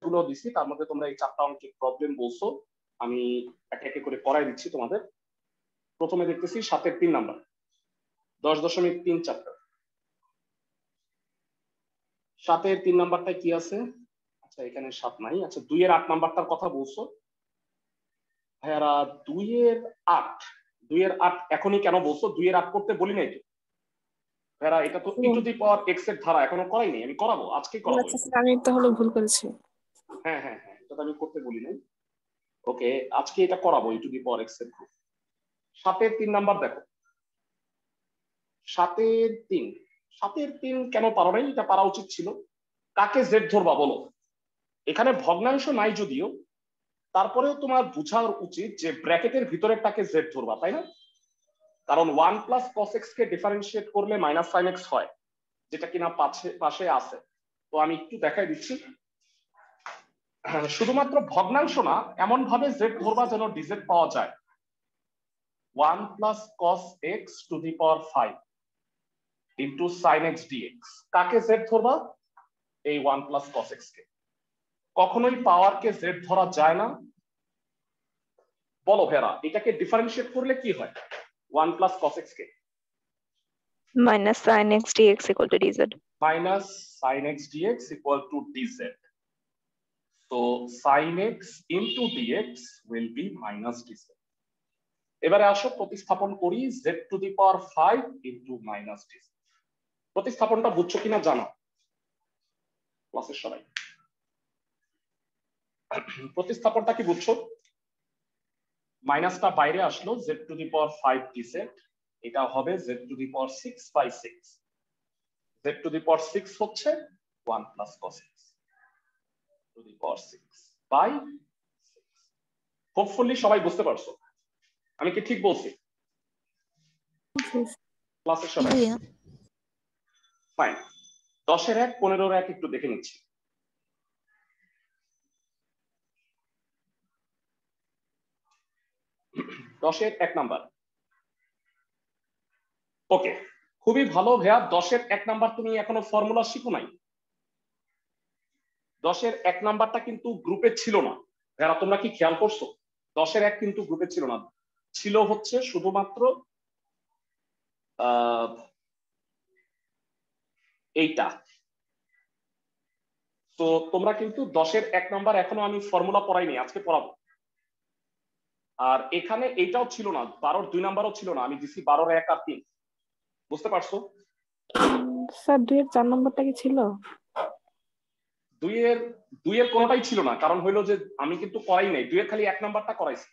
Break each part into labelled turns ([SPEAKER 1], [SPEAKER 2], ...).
[SPEAKER 1] গুলো দিছি তার মধ্যে তোমরা এই 4টা অঙ্কের প্রবলেম বলছো, আমি একে একে করে করাই দিচ্ছি তোমাদের। প্রথমে দেখতেছি 7 এর 3 নাম্বার 10.3 চ্যাপ্টার। 7 এর 3 নাম্বারটা কি আছে? আচ্ছা এখানে 7 নাই। আচ্ছা 2 এর 8 নাম্বারটার কথা বলছো ভাইয়ারা। 2 এর 8 2 এর 8 এখনই কেন বলছো? 2 এর 8 করতে বলি নাই তো ভাইয়ারা, এটা তো ই টু দি পাওয়ার এক্স এর ধারা এখনো করাইনি, আমি করাবো, আজকেই করাবো।
[SPEAKER 2] আচ্ছা স্যার আমি তাহলে ভুল করেছি।
[SPEAKER 1] হ্যাঁ হ্যাঁ হ্যাঁ, এটা তো আমি করতে বলি নাই। ওকে, আজকে এটা করাবো ই টু দি পাওয়ার এক্স এর প্রুফ। 7 এর 3 নাম্বার দেখো। 7 এর 3 7 এর 3 কেন পারো নাই? এটা পারা উচিত ছিল। কাকে জেড ধরবা বলো? এখানে ভগ্নাংশ নাই যদিও, তারপরেও তোমার বোঝা উচিত যে ব্র্যাকেটের ভিতরেরটাকে জেড ধরবা, তাই না? কারণ 1 প্লাস কস এক্স কে ডিফারেন্সিয়েট করলে মাইনাস সাইন এক্স হয়, যেটা কিনা পাশে আছে। তো আমি একটু দেখাই দিচ্ছি। শুধুমাত্র ভগ্নাংশ না, এমন ভাবে জেড ধরবা যেন ডিজেড পাওয়া যায়। 1 plus cos X to the power 5 into sine X D X. কাকে জেড ধরবা? এই 1 প্লাস কস এক্স কে। কখনোই পাওয়ারকে জেড ধরা যায় না। বলো ভেরা, এটাকে ডিফারেন্সিয়েট করলে কি হয়? 1 plus cos x K
[SPEAKER 3] minus sin x dx equal to dz.
[SPEAKER 1] minus sin x dx equal to dz. So sin x into dx will be minus dz. এবারে আসো প্রতিস্থাপন করি, z to the power 5 into minus dz। প্রতিস্থাপনটা বুঝছো কিনা জানো ক্লাসের সবাই? প্রতিস্থাপনটা কি বুঝছো? মাইনাসটা বাইরে আসলো, z to the power 5 dz, এটা হবে z to the power 6 by 6। z to the power 6 হচ্ছে 1 plus cos x to the power 6 by 6। Hopefully সবাই বুঝতে পারছো, আমি কি ঠিক বলছি? ক্লাসের সবাই ফাইন। 10 এর 1 15 এর 1 একটু দেখে নিচ্ছি। 10 এর 1 নাম্বার। ওকে, খুবই ভালো ভাইয়া। 10 এর 1 নাম্বার তুমি এখনো ফর্মুলা শিখো নাই। 10 এর 1 নাম্বারটা কিন্তু গ্রুপে ছিল না ভাইয়া, তোমরা কি খেয়াল করছো? 10 এর 1 কিন্তু গ্রুপে ছিল না, ছিল হচ্ছে শুধুমাত্র এইটা। তো তোমরা কিন্তু 10 এর 1 নাম্বার এখনো আমি ফর্মুলা পড়াইনি, আজকে পড়াবো। আর এখানে এইটাও ছিল না, 12 এর 2 নাম্বারও ছিল না, আমি দিছি 12 এর 1 আর 3। বুঝতে পারছো?
[SPEAKER 2] স্যার 2 এর 4 নাম্বারটা কি ছিল?
[SPEAKER 1] 2 এর কোনোটাই ছিল না, কারণ হইলো যে আমি কিন্তু করাই নাই। 2 এর খালি 1 নাম্বারটা করাইছি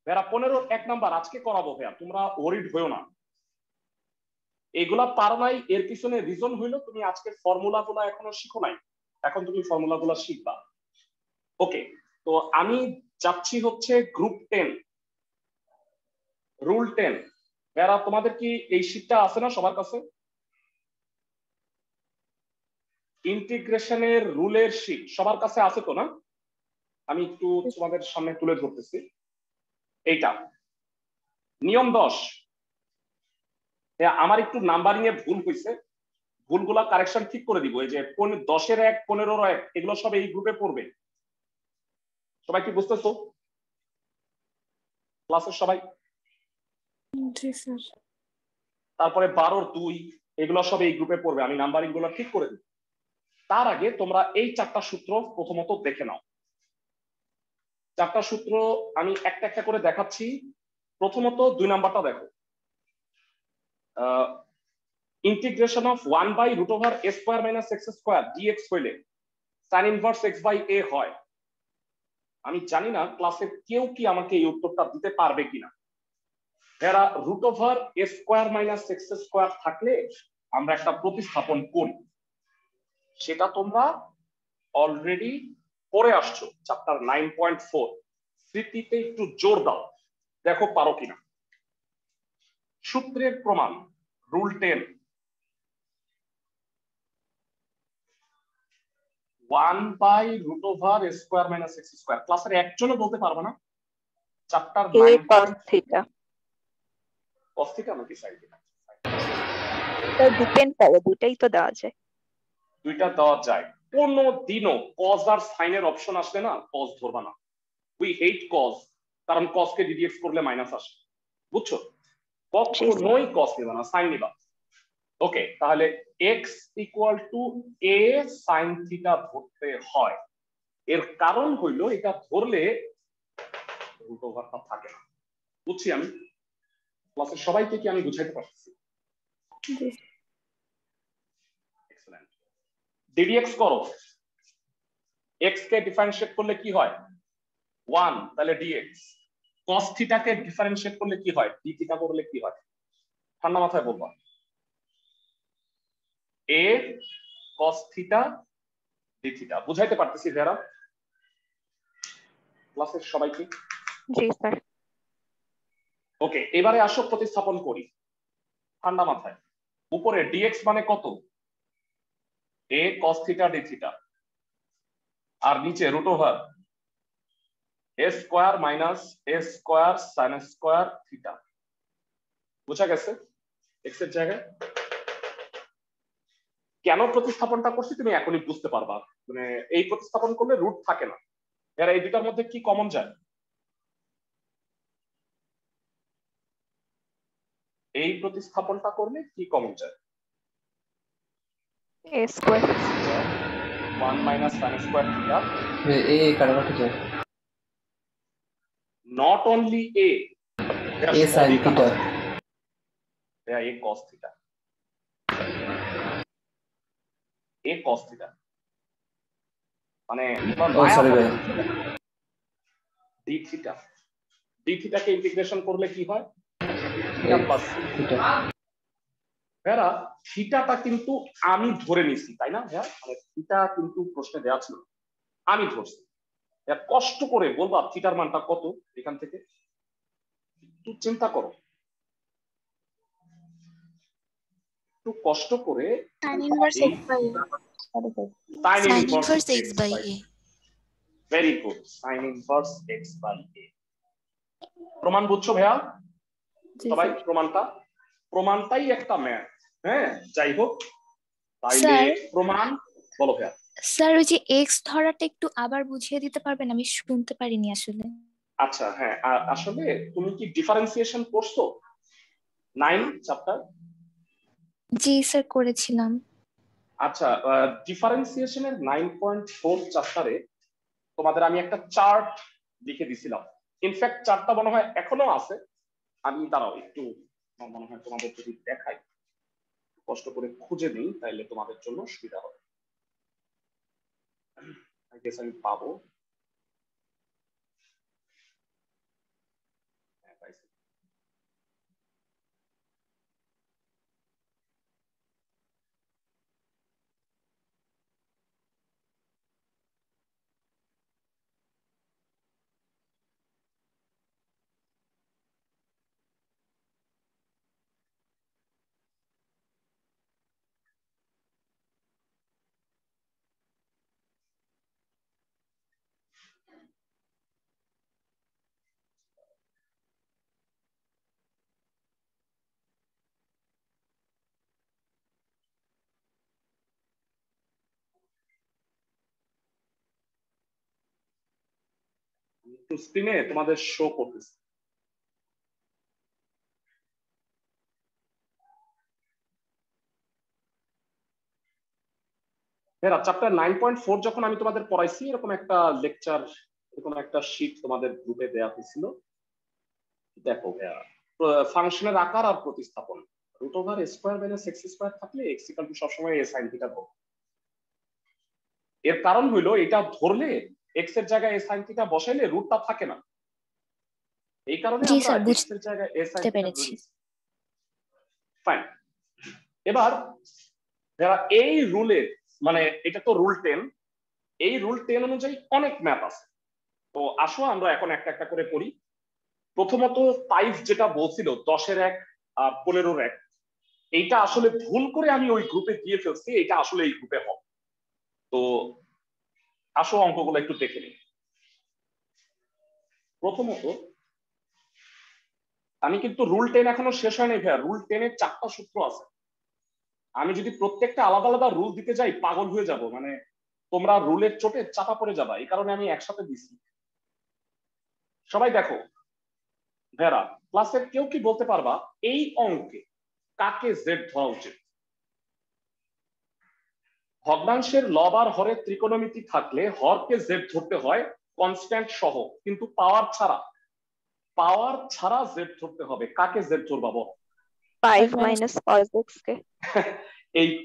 [SPEAKER 1] ভাইয়া। 15 এর 1 নাম্বার আজকে করাবো ভাইয়া, তোমরা ওরিড হইও না। এগুলা পারো নাই, এর পিছনে রিজন হইলো তুমি আজকে ফর্মুলা গুলা এখনো শিখো নাই, এখন তুমি ফর্মুলা গুলা শিখবা। ওকে, তো আমি যাচ্ছি হচ্ছে গ্রুপ 10 রুল 10। ভাইয়া তোমাদের কি এই শীটটা আছে না সবার কাছে? ইন্টিগ্রেশনের রুলের শীট সবার কাছে আছে তো না? আমি একটু তোমাদের সামনে তুলে ধরতেছি। এইটা নিয়ম 10। আমার একটু নাম্বারিং এ ভুল হয়েছে, ভুলগুলা কারেকশন ঠিক করে দিব। এই যে 10 এর 1 15 এর 1 এগুলো সব এই গ্রুপে পড়বে। সবাই কি বুঝতেছো ক্লাসের সবাই?
[SPEAKER 2] জি স্যার।
[SPEAKER 1] তারপরে 12 এর 2 এগুলো সব এই গ্রুপে পড়বে, আমি নাম্বারিং গুলো ঠিক করে দিব। তার আগে তোমরা এই 4টা সূত্র প্রথমত দেখে নাও। 4টা সূত্র আমি একটা একটা করে দেখাচ্ছি। প্রথমত 2 নাম্বারটা দেখো। Integration of 1 by root over a square minus x square dx হইলে sin inverse x by a হয়। আমি জানি না ক্লাসে কেউ কি আমাকে এই উত্তরটা দিতে পারবে কিনা। এরা root over a square minus x square থাকলে আমরা একটা প্রতিস্থাপন করি, সেটা তোমরা অলরেডি পড়ে আসছো চ্যাপ্টার 9.4। স্মৃতিতে একটু জোর দাও, দেখো পারো কিনা। সূত্রের প্রমাণ rule 10। 1 by root over a square minus x square. ক্লাসের একজনও বলতে পারবে না chapter 9
[SPEAKER 3] cos theta
[SPEAKER 1] cos theta নাকি sin থিটা?
[SPEAKER 3] এটা ডিপেন্ড করে, দুটাই তো দেওয়া যায়।
[SPEAKER 1] দুইটা দেওয়া যায়। কোনদিনও কজ আর সাইনের অপশন আসলে না কজ ধরবা না। উই হেট কজ, কারণ কজকে ডিডিএক্স করলে মাইনাস আসে, বুঝছো? কখনোই কজ নিবা না, সাইন নিবা। ওকে, তাহলে এক্স ইকুয়াল টু এ সাইন থিটা ধরতে হয়। এর কারণ হইলো এটা ধরলে রুট ওভারটা থাকে না। বুঝছি আমি? ক্লাসের সবাইকে কি আমি বুঝাইতে পারতেছি?
[SPEAKER 2] জি
[SPEAKER 1] এক্সেলেন্ট। ডিডিএক্স করো, এক্স কে ডিফারেন্সিয়েট করলে কি হয়? 1, তাহলে ডিএক্স। cos থিটাকে ডিফারেন্সিয়েট করলে কি হয়? ডি থিটা করলে কি হয়? ঠান্ডা মাথায় বলবা। এ cos থিটা ডি থিটা। বুঝাইতে পারতেছি ভেরা ক্লাসের সবাইকে?
[SPEAKER 3] জি স্যার।
[SPEAKER 1] ওকে, এবারে আসো প্রতিস্থাপন করি ঠান্ডা মাথায়। উপরে ডিএক্স মানে কত? এ cos থিটা ডি থিটা, আর নিচে root over a square minus A square sine square theta. বুঝা গেছে? এক্স এর জায়গায় কেন প্রতিস্থাপনটা করছি তুমি এখনই বুঝতে পারবা। মানে এই প্রতিস্থাপন করলে রুট থাকে না। এরা এই দুটার মধ্যে কি কমন যায়? এই প্রতিস্থাপনটা করলে কি কমন যায়?
[SPEAKER 3] A square
[SPEAKER 1] 1 minus sine square theta.
[SPEAKER 4] A কাটাকাটি যায়,
[SPEAKER 1] not only A
[SPEAKER 4] sine theta,
[SPEAKER 1] A cos theta, A cos theta মানে
[SPEAKER 4] সরি ভাই,
[SPEAKER 1] ডি থিটা। ডি থিটাকে ইন্টিগ্রেশন করলে কি হয়? Theta plus
[SPEAKER 4] theta.
[SPEAKER 1] ভেরা থিটাটা কিন্তু আমি ধরে নিছি, তাই না হ্যাঁ? মানে থিটা কিন্তু প্রশ্নে দেওয়া ছিল, আমি ধরছি। কষ্ট করে বলবা থিটার মানটা কত এখান থেকে, একটু চিন্তা করো, একটু কষ্ট করে।
[SPEAKER 5] Sin inverse x by a.
[SPEAKER 1] Sin
[SPEAKER 5] Sin
[SPEAKER 1] inverse
[SPEAKER 5] inverse x by a.
[SPEAKER 1] Very good, sin inverse x by a। প্রমাণ বুঝছো ভাইয়া
[SPEAKER 2] জি
[SPEAKER 1] সবাই?
[SPEAKER 2] স্যার।
[SPEAKER 1] প্রমাণটাই একটা ম্যাথ। হ্যাঁ, যাই হোক, তাইলে
[SPEAKER 5] স্যার,
[SPEAKER 1] প্রমাণ বলো ভাইয়া।
[SPEAKER 5] স্যার ওই যে x ধরাটা একটু আবার বুঝিয়ে দিতে পারবেন? আমি শুনতে পারিনি আসলে।
[SPEAKER 1] আচ্ছা হ্যাঁ, আসলে তুমি কি ডিফারেন্সিয়েশন পড়ছো 9 চ্যাপ্টার?
[SPEAKER 5] জি স্যার, করেছিলাম।
[SPEAKER 1] আচ্ছা, ডিফারেন্সিয়েশনের 9.4 চ্যাপ্টারে তোমাদের আমি একটা চার্ট লিখে দিছিলাম। ইনফ্যাক্ট চার্টটা মনে হয় এখনো আছে। আমি দাঁড়াও একটু, আমার মনে হয় তোমাদের যদি দেখাই, কষ্ট করে খুঁজে নিই, তাইলে তোমাদের জন্য সুবিধা হবে। আই গেস আমি পাবো। হ্যাঁ, পাইছি। একটু স্ক্রিনে তোমাদের শো করতেছি। হ্যাঁ, চ্যাপ্টার 9.4 যখন আমি তোমাদের পড়াইছি, এরকম একটা লেকচার, এরকম একটা শীট তোমাদের গ্রুপে দেওয়া হয়েছিল। দেখো ভাইয়া, ফাংশনের আকার আর প্রতিস্থাপন। Root over square minus X square থাকলে এক্স ইকুয়াল টু সবসময় এ সাইন থিটা ধরো। এর কারণ হইলো এটা ধরলে এক্স এর জায়গায় এ সাইন থিটা বসাইলে রুটটা থাকে না। এই কারণে
[SPEAKER 5] জি
[SPEAKER 1] আমরা
[SPEAKER 5] স্যার,
[SPEAKER 1] এক্স এর জায়গায় এ সাইন
[SPEAKER 5] বুঝতে
[SPEAKER 1] থিটা
[SPEAKER 5] পেরেছি।
[SPEAKER 1] ধরেছি। ফাইন। এবার যারা এই রুলের, মানে এটা তো রুল 10, এই রুল 10 অনুযায়ী অনেক ম্যাথ আছে। তো আসো আমরা এখন একটা একটা করে পড়ি। প্রথমত পাইভ যেটা বলছিল 10-এর 1 আর 15-এর 1, এইটা আসলে ভুল করে আমি ওই গ্রুপে দিয়ে ফেলছি, এটা আসলে এই গ্রুপে হবে। তো আসো অঙ্কগুলো একটু দেখে নিই। প্রথমত আমি কিন্তু রুল 10 এখনো শেষ হয়নি ভাইয়া, রুল 10-এর 4টা সূত্র আছে। আমি যদি প্রত্যেকটা আলাদা আলাদা রুল দিতে যাই পাগল হয়ে যাব। মানে তোমরা রুলের চোটে চাপা পড়ে যাবা, এই কারণে আমি একসাথে দিছি। সবাই দেখো ভেরা, ক্লাসের কেউ কি বলতে পারবা এই অঙ্কে কাকে জেড ধরা উচিত? ভগ্নাংশের লব আর হরের ত্রিকোণমিতি থাকলে হরকে জেড ধরতে হয় কনস্ট্যান্ট সহ, কিন্তু পাওয়ার ছাড়া জেড ধরতে হবে। কাকে জেড ধরবা বল?
[SPEAKER 3] 5 minus cos x কে।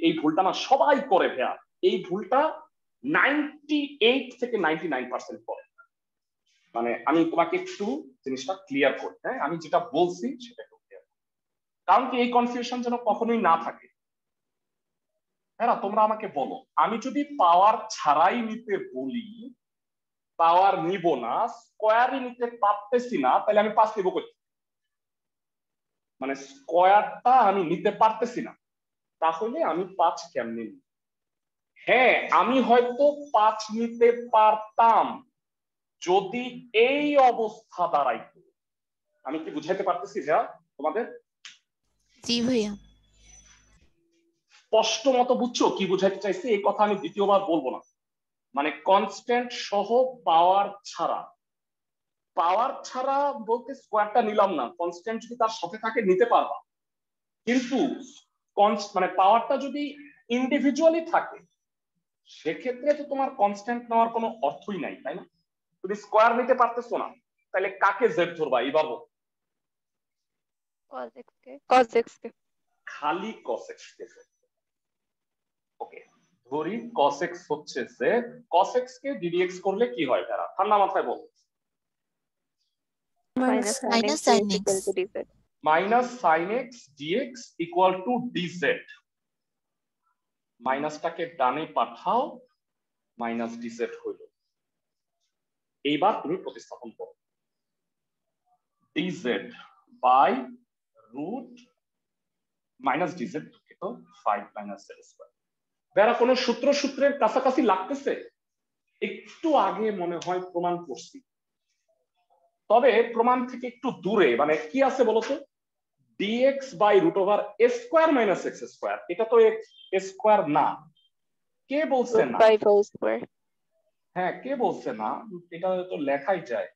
[SPEAKER 1] এই ভুলটা না সবাই করে ভাইয়া, এই ভুলটা 98 থেকে 99% করে। মানে আমি তোমাকে একটু জিনিসটা ক্লিয়ার করি, হ্যাঁ আমি যেটা বলছি সেটা একটু ক্লিয়ার, কারণ কি এই কনফিউশন যেন কখনোই না থাকে। হ্যাঁ তোমরা আমাকে বলো, আমি যদি পাওয়ার ছাড়াই নিতে বলি, পাওয়ার নিব না, স্কোয়ারই নিতে পারতেছি না, তাহলে আমি 5 নিব করছি, মানে স্কোয়ারটা আমি নিতে পারতেছি না, তাহলে আমি 5 কেমনে নিব? হ্যাঁ আমি হয়তো 5 নিতে পারতাম যদি এই অবস্থা দাঁড়াইতো। আমি কি বুঝাইতে পারতেছি যা তোমাদের?
[SPEAKER 5] জি ভাইয়া।
[SPEAKER 1] স্পষ্ট মতো বুঝছো কি বুঝাইতে চাইছি? এই কথা আমি দ্বিতীয়বার বলবো না। মানে কনস্ট্যান্ট সহ পাওয়ার ছাড়া বলতে স্কোয়ারটা নিলাম না, কনস্ট্যান্ট যদি তার সাথে থাকে নিতে পারবা, কিন্তু মানে পাওয়ারটা যদি ইন্ডিভিজুয়ালি থাকে সেক্ষেত্রে তো তোমার কনস্ট্যান্ট নেওয়ার কোনো অর্থই নাই, তাই না? তুমি স্কোয়ার নিতে পারতেছো না, তাহলে কাকে জেড ধরবা এবার বল?
[SPEAKER 3] cos x কে।
[SPEAKER 1] খালি cos x কে। ওকে, ধরি cos x হচ্ছে জেড, cos x কে ddx করলে কি হয় তারা? ঠান্ডা মাথায় বল।
[SPEAKER 2] minus
[SPEAKER 5] sin
[SPEAKER 2] sin
[SPEAKER 5] x sin x
[SPEAKER 3] equal to dz।
[SPEAKER 1] Minus sin x dx equal two dz। মাইনাসটাকে ডানে পাঠাও, মাইনাস dz হইল। এইবার তুমি প্রতিস্থাপন করো, dz by root minus dz দুঃখিত 5 মাইনাস z স্কয়ার। বেরা কোনো সূত্রের কাছাকাছি লাগতেছে? একটু আগে মনে হয় প্রমাণ করছি, তবে প্রমাণ থেকে একটু দূরে। মানে কি আছে বলতো? dx by root over a square minus x square, এটা তো x স্কয়ার না। কে বলছে না?
[SPEAKER 3] 5 whole square।
[SPEAKER 1] হ্যাঁ কে বলছে না? এটা তো লেখাই যায়।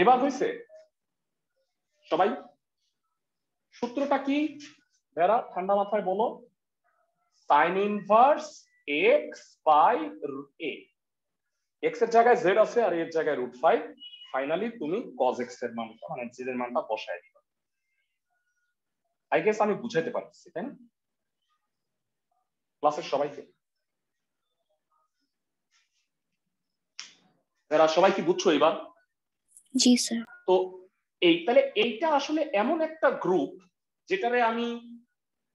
[SPEAKER 1] এবার হইছে সবাই? সূত্রটা কি বেরা? ঠান্ডা মাথায় বলো। Sine inverse x by a, x এর জায়গায় z আছে আর এর জায়গায় √5, ফাইনালি তুমি cos x এর মানটা মানে z এর মানটা বসায় দিবা। আই গেস আমি বুঝাইতে পারছি, তাই না ক্লাসের সবাইকে? এরা সবাই কি বুঝছো এবার?
[SPEAKER 5] জি স্যার।
[SPEAKER 1] তো তাহলে এইটা আসলে এমন একটা গ্রুপ যেটারে আমি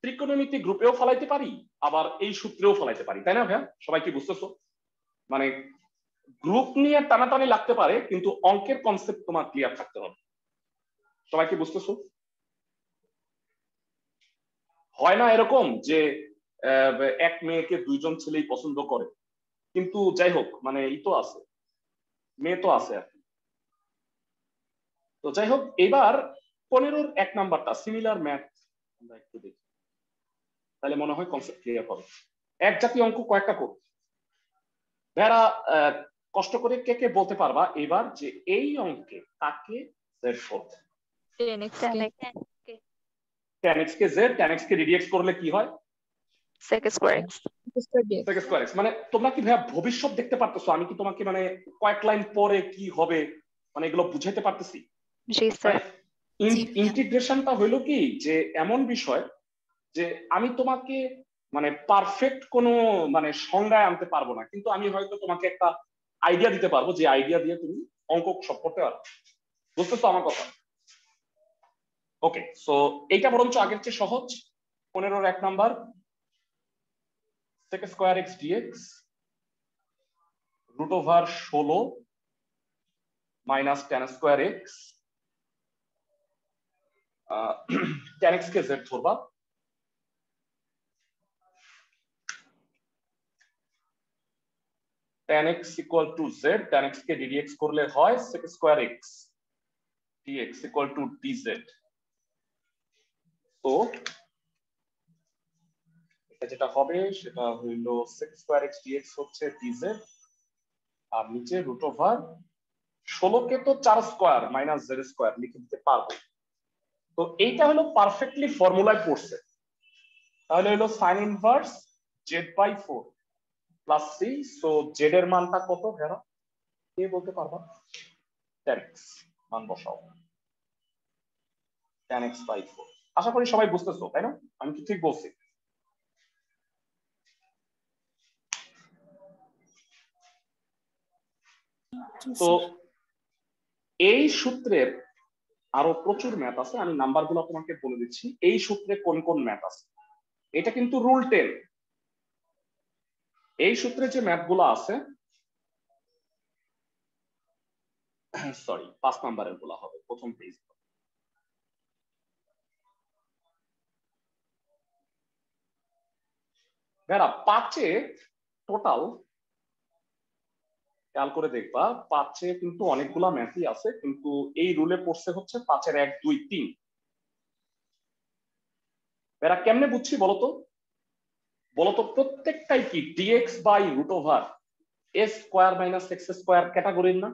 [SPEAKER 1] ত্রিকোণমিতি গ্রুপেও ফলাইতে পারি, আবার এই সূত্রেও ফলাইতে পারি, তাই না ভাইয়া? সবাই কি বুঝতেছো? মানে গ্রুপ নিয়ে টানাটানি লাগতে পারে, কিন্তু অঙ্কের কনসেপ্ট তোমার ক্লিয়ার থাকতে হবে। সবাই কি বুঝতেছো? হয় না এরকম যে এক মেয়েকে দুইজন ছেলেই পছন্দ করে, কিন্তু যাই হোক মানে ই তো আছে, মেয়ে তো আছে আর কি। তো যাই হোক, এবার 15-র 1 নাম্বারটা সিমিলার ম্যাথ আমরা একটু দেখি, তাহলে মনে হয় কনসেপ্ট ক্লিয়ার হবে। এক জাতীয় অঙ্ক কয়েকটা করব। যারা কষ্ট করে কে কে বলতে পারবা এবার যে এই অঙ্কে কাকে জেড করতে?
[SPEAKER 3] 10x কে।
[SPEAKER 1] 10x কে জেড, 10x কে ddx করলে কি হয়?
[SPEAKER 3] sec square x।
[SPEAKER 1] sec square x। মানে তোমরা কি ভাইয়া ভবিষ্যৎ দেখতে পারতেছো? আমি কি তোমাকে মানে কয়েক লাইন পরে কি হবে মানে এগুলো বুঝাইতে পারতেছি?
[SPEAKER 3] জি স্যার।
[SPEAKER 1] ইন্টিগ্রেশনটা হইলো কি যে এমন বিষয় যে আমি তোমাকে মানে পারফেক্ট কোনো মানে সংজ্ঞায় আনতে পারবো না, কিন্তু আমি হয়তো তোমাকে একটা আইডিয়া দিতে পারবো, যে আইডিয়া দিয়ে তুমি অঙ্ক সব করতে পারবে। বুঝতেছো আমার কথা? ওকে, সো এইটা বরঞ্চ আগের চেয়ে সহজ। 15-র 1 number sec square x dx √16 minus tan square x। tan x কে z ধরবা, tan x equal two z, tan x কে ddx করলে হয় sec square x dx equal two dz। তো যেটা হবে সেটা হইল sec স্কয়ার x dx হচ্ছে dz, আর নিচে রুট ওভার 16 কে তো 4 স্কয়ার মাইনাস z স্কয়ার লিখে দিতে পারবো। তো এইটা হলো পারফেক্টলি ফর্মুলায় পড়ছে। তাহলে হলো sin inverse z/4 plus c। So z এর মানটা কত ভেরা কে বলতে পারবা? tan x মান বসাও, tan x/4। আশা করি সবাই বুঝতেছো, তাই না? আমি কি ঠিক বলছি? তো এই সূত্রের আরো প্রচুর ম্যাথ আছে, আমি নাম্বারগুলো তোমাকে বলে দিচ্ছি। এই সূত্রে কোন কোন ম্যাথ আছে, এটা কিন্তু রুল 10। এই সূত্রে যে ম্যাথগুলো আছে, সরি 5 নাম্বারের গুলো হবে প্রথম পেজ। ভেরা 5-এ টোটাল খেয়াল করে দেখবা, 5-এ কিন্তু অনেকগুলা ম্যাথই আছে, কিন্তু এই রুলে পড়ছে হচ্ছে 5-এর 1 2 3। এরা কেমনে বুঝছি বলতো? প্রত্যেকটাই কি dx by root over a square minus x square ক্যাটাগরির না?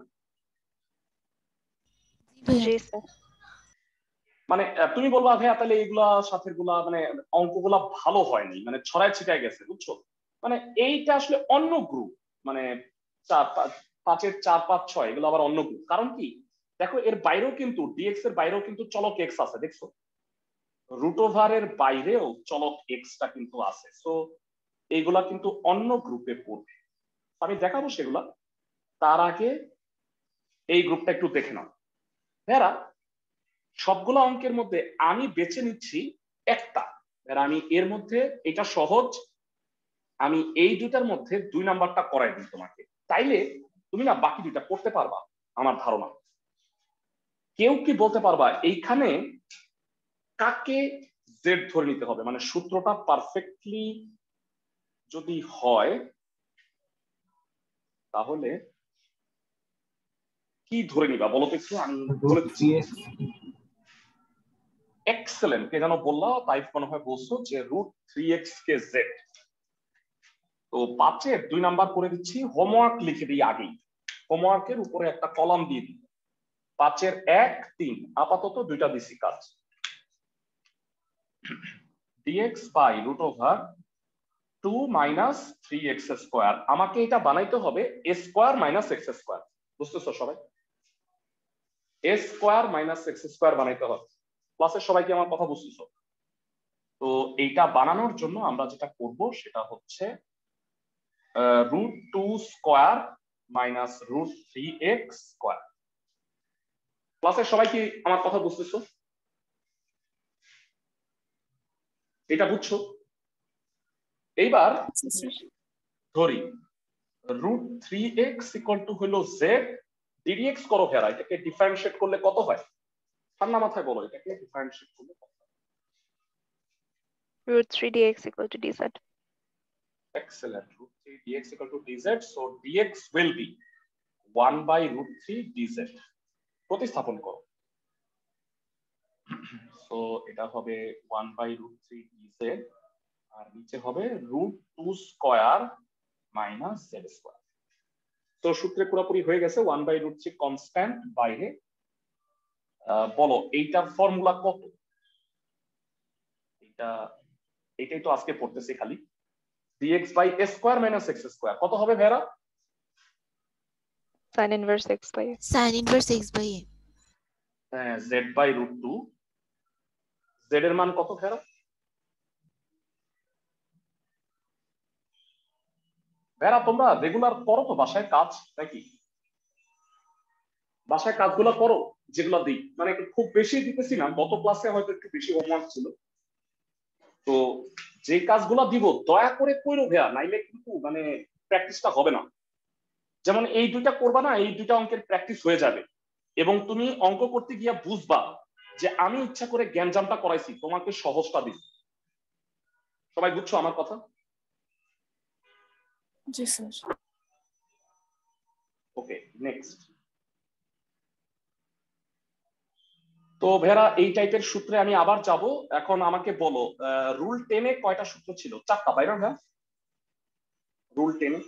[SPEAKER 3] জি স্যার।
[SPEAKER 1] মানে তুমি বলবা ভাইয়া তাহলে এইগুলা সাথের গুলা মানে অঙ্কগুলা ভালো হয়নি, মানে ছড়ায় ছিটায় গেছে, বুঝছো? মানে এইটা আসলে অন্য গ্রুপ, মানে 5-এর 4 5 6 এগুলো আবার অন্য গ্রুপ। কারণ কি দেখো, এর বাইরেও কিন্তু dx এর বাইরেও কিন্তু চলক x আছে, দেখছো? রুট ওভারের বাইরেও চলক এক্সটা কিন্তু আছে। সো এইগুলা কিন্তু অন্য গ্রুপে পড়বে, আমি দেখাবো সেগুলা। তার আগে এই গ্রুপটা একটু দেখে নাও। ভেরা সবগুলো অঙ্কের মধ্যে আমি বেছে নিচ্ছি একটা। ভেরা আমি এর মধ্যে এটা সহজ, আমি এই দুটার মধ্যে 2 নাম্বারটা করাই দিই তোমাকে, তাইলে তুমি না বাকি দুটা করতে পারবা আমার ধারণা। কেউ কি বলতে পারবা এইখানে কাকে জেড ধরে নিতে হবে? মানে সূত্রটা পারফেক্টলি যদি হয় তাহলে কি ধরে নিবা বলো তো একটু, আমি বলে দিচ্ছি। এক্সেলেন্ট, কে যেন বললা, তাই মনে হয় বলছো যে √3x কে জেড। তো 5-এর 2 নাম্বার করে দিচ্ছি, হোমওয়ার্ক লিখে দিই আগেই, হোমওয়ার্কের উপরে একটা কলাম দিয়ে দিই। 5-এর 1 3 আপাতত দুইটা দিছি কাজ। dx by root over 2 minus 3x square, আমাকে এটা বানাইতে হবে a square minus x square. বুঝতেছো সবাই? a square minus x square বানাইতে হবে। ক্লাসের সবাই কি আমার কথা বুঝতেছো? তো এইটা বানানোর জন্য আমরা যেটা করব সেটা হচ্ছে √2 স্কয়ার মাইনাস √3x স্কয়ার। ক্লাসের সবাই কি আমার কথা বুঝতেছো? এটা বুঝছো? এইবার ধরি √3x ইকুয়াল টু হলো z, dx করো ভেরা, এটাকে ডিফারেন্সিয়েট করলে কত হয়? ঠান্ডা মাথায় বলো, এটাকে ডিফারেন্সিয়েট করলে কত হয়?
[SPEAKER 3] √3 dx equal to dz.
[SPEAKER 1] Excellent. √3 dx equal to dz. So dx will be 1 by √3 dz. প্রতিস্থাপন করো। সো এটা হবে 1 by √3 dz, আর নিচে হবে √2 স্কয়ার মাইনাস z স্কয়ার। তো সূত্রে পুরোপুরি হয়ে গেছে, 1 by √3 কনস্ট্যান্ট বাইরে। বলো এইটার ফর্মুলা কত? এটাই তো আজকে পড়তেছি খালি। dx by a square minus x square কত হবে ভেরা?
[SPEAKER 3] Sin inverse x by a.
[SPEAKER 6] sin inverse x by a।
[SPEAKER 1] হ্যাঁ, z by √2। z এর মান কত ভেরা? ভেরা তোমরা রেগুলার করো তো বাসায় কাজ নাকি? বাসায় কাজগুলো করো যেগুলো দিই, মানে খুব বেশি দিতেছি না, গত ক্লাসে হয়তো একটু বেশি হোমওয়ার্ক ছিল। তো যে কাজগুলো দিব দয়া করে কইরো ভেয়া, নাইলে কিন্তু মানে প্র্যাকটিসটা হবে না। যেমন এই দুইটা করবা না, এই দুইটা অঙ্কের প্র্যাকটিস হয়ে যাবে, এবং তুমি অঙ্ক করতে গিয়া বুঝবা যে আমি ইচ্ছা করে জ্ঞানজামটা করাইছি, তোমাকে সহজটা দিচ্ছি। সবাই বুঝছো আমার কথা?
[SPEAKER 2] জি স্যার।
[SPEAKER 1] ওকে, নেক্সট। তো ভেরা এই টাইপের সূত্রে আমি আবার যাব। এখন আমাকে বলো রুল 10-এ কয়টা সূত্র ছিল? 4টা, তাই না? হ্যাঁ, রুল 10-এ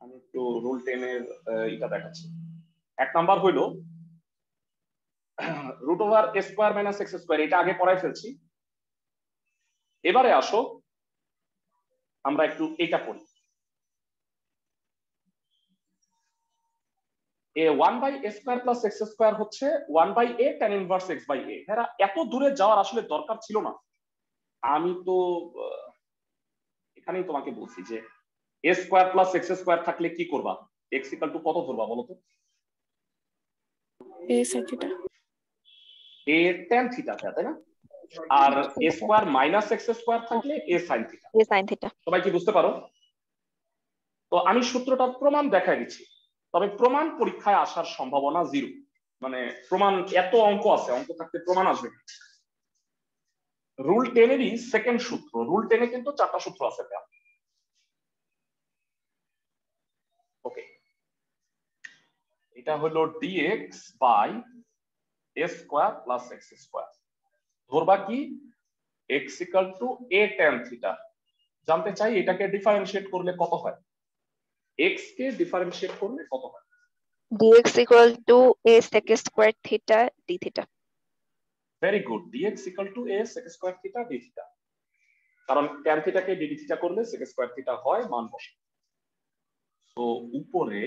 [SPEAKER 1] আমি একটু রুল 10-এর এটা দেখাচ্ছি। 1 নাম্বার হইলো root over a square minus X square, এটা আগে পড়াই ফেলছি। এবারে আসো আমরা একটু এটা পড়ি। এ 1/a square plus x square হচ্ছে 1/a tan inverse x by a। এরা এত দূরে যাওয়ার আসলে দরকার ছিল না। আমি তো এখানেই তোমাকে বলছি যে a square plus x square থাকলে কি করবা? x ইকুয়াল টু কত ধরবা বলো তো?
[SPEAKER 2] a sin theta।
[SPEAKER 1] a tan theta, তাই না? আর a square minus X square থাকলে a sin theta.
[SPEAKER 3] a sin theta।
[SPEAKER 1] সবাই কি বুঝতে পারো? তো আমি সূত্রটার প্রমাণ দেখাই দিচ্ছি, তবে প্রমাণ পরীক্ষায় আসার সম্ভাবনা 0। মানে প্রমাণ, এত অঙ্ক আছে, অঙ্ক থাকতে প্রমাণ আসবে। রুল 10-এরই সেকেন্ড সূত্র। রুল 10-এ কিন্তু 4টা সূত্র আছে। ওকে, এটা হলো dx by a square plus x square. ধরবা কি x equal to a tan theta. জানতে চাই এটাকে ডিফারেন্সিয়েট করলে কত হয়? x কে ডিফারেন্সিয়েট করলে কত হয়?
[SPEAKER 3] dx equal to a sec squared theta d theta।
[SPEAKER 1] Very good, dx equal to a sec square theta d theta. কারণ tan থিটাকে d থিটা করলে sec স্কয়ার থিটা হয়, মান বসে। তো উপরে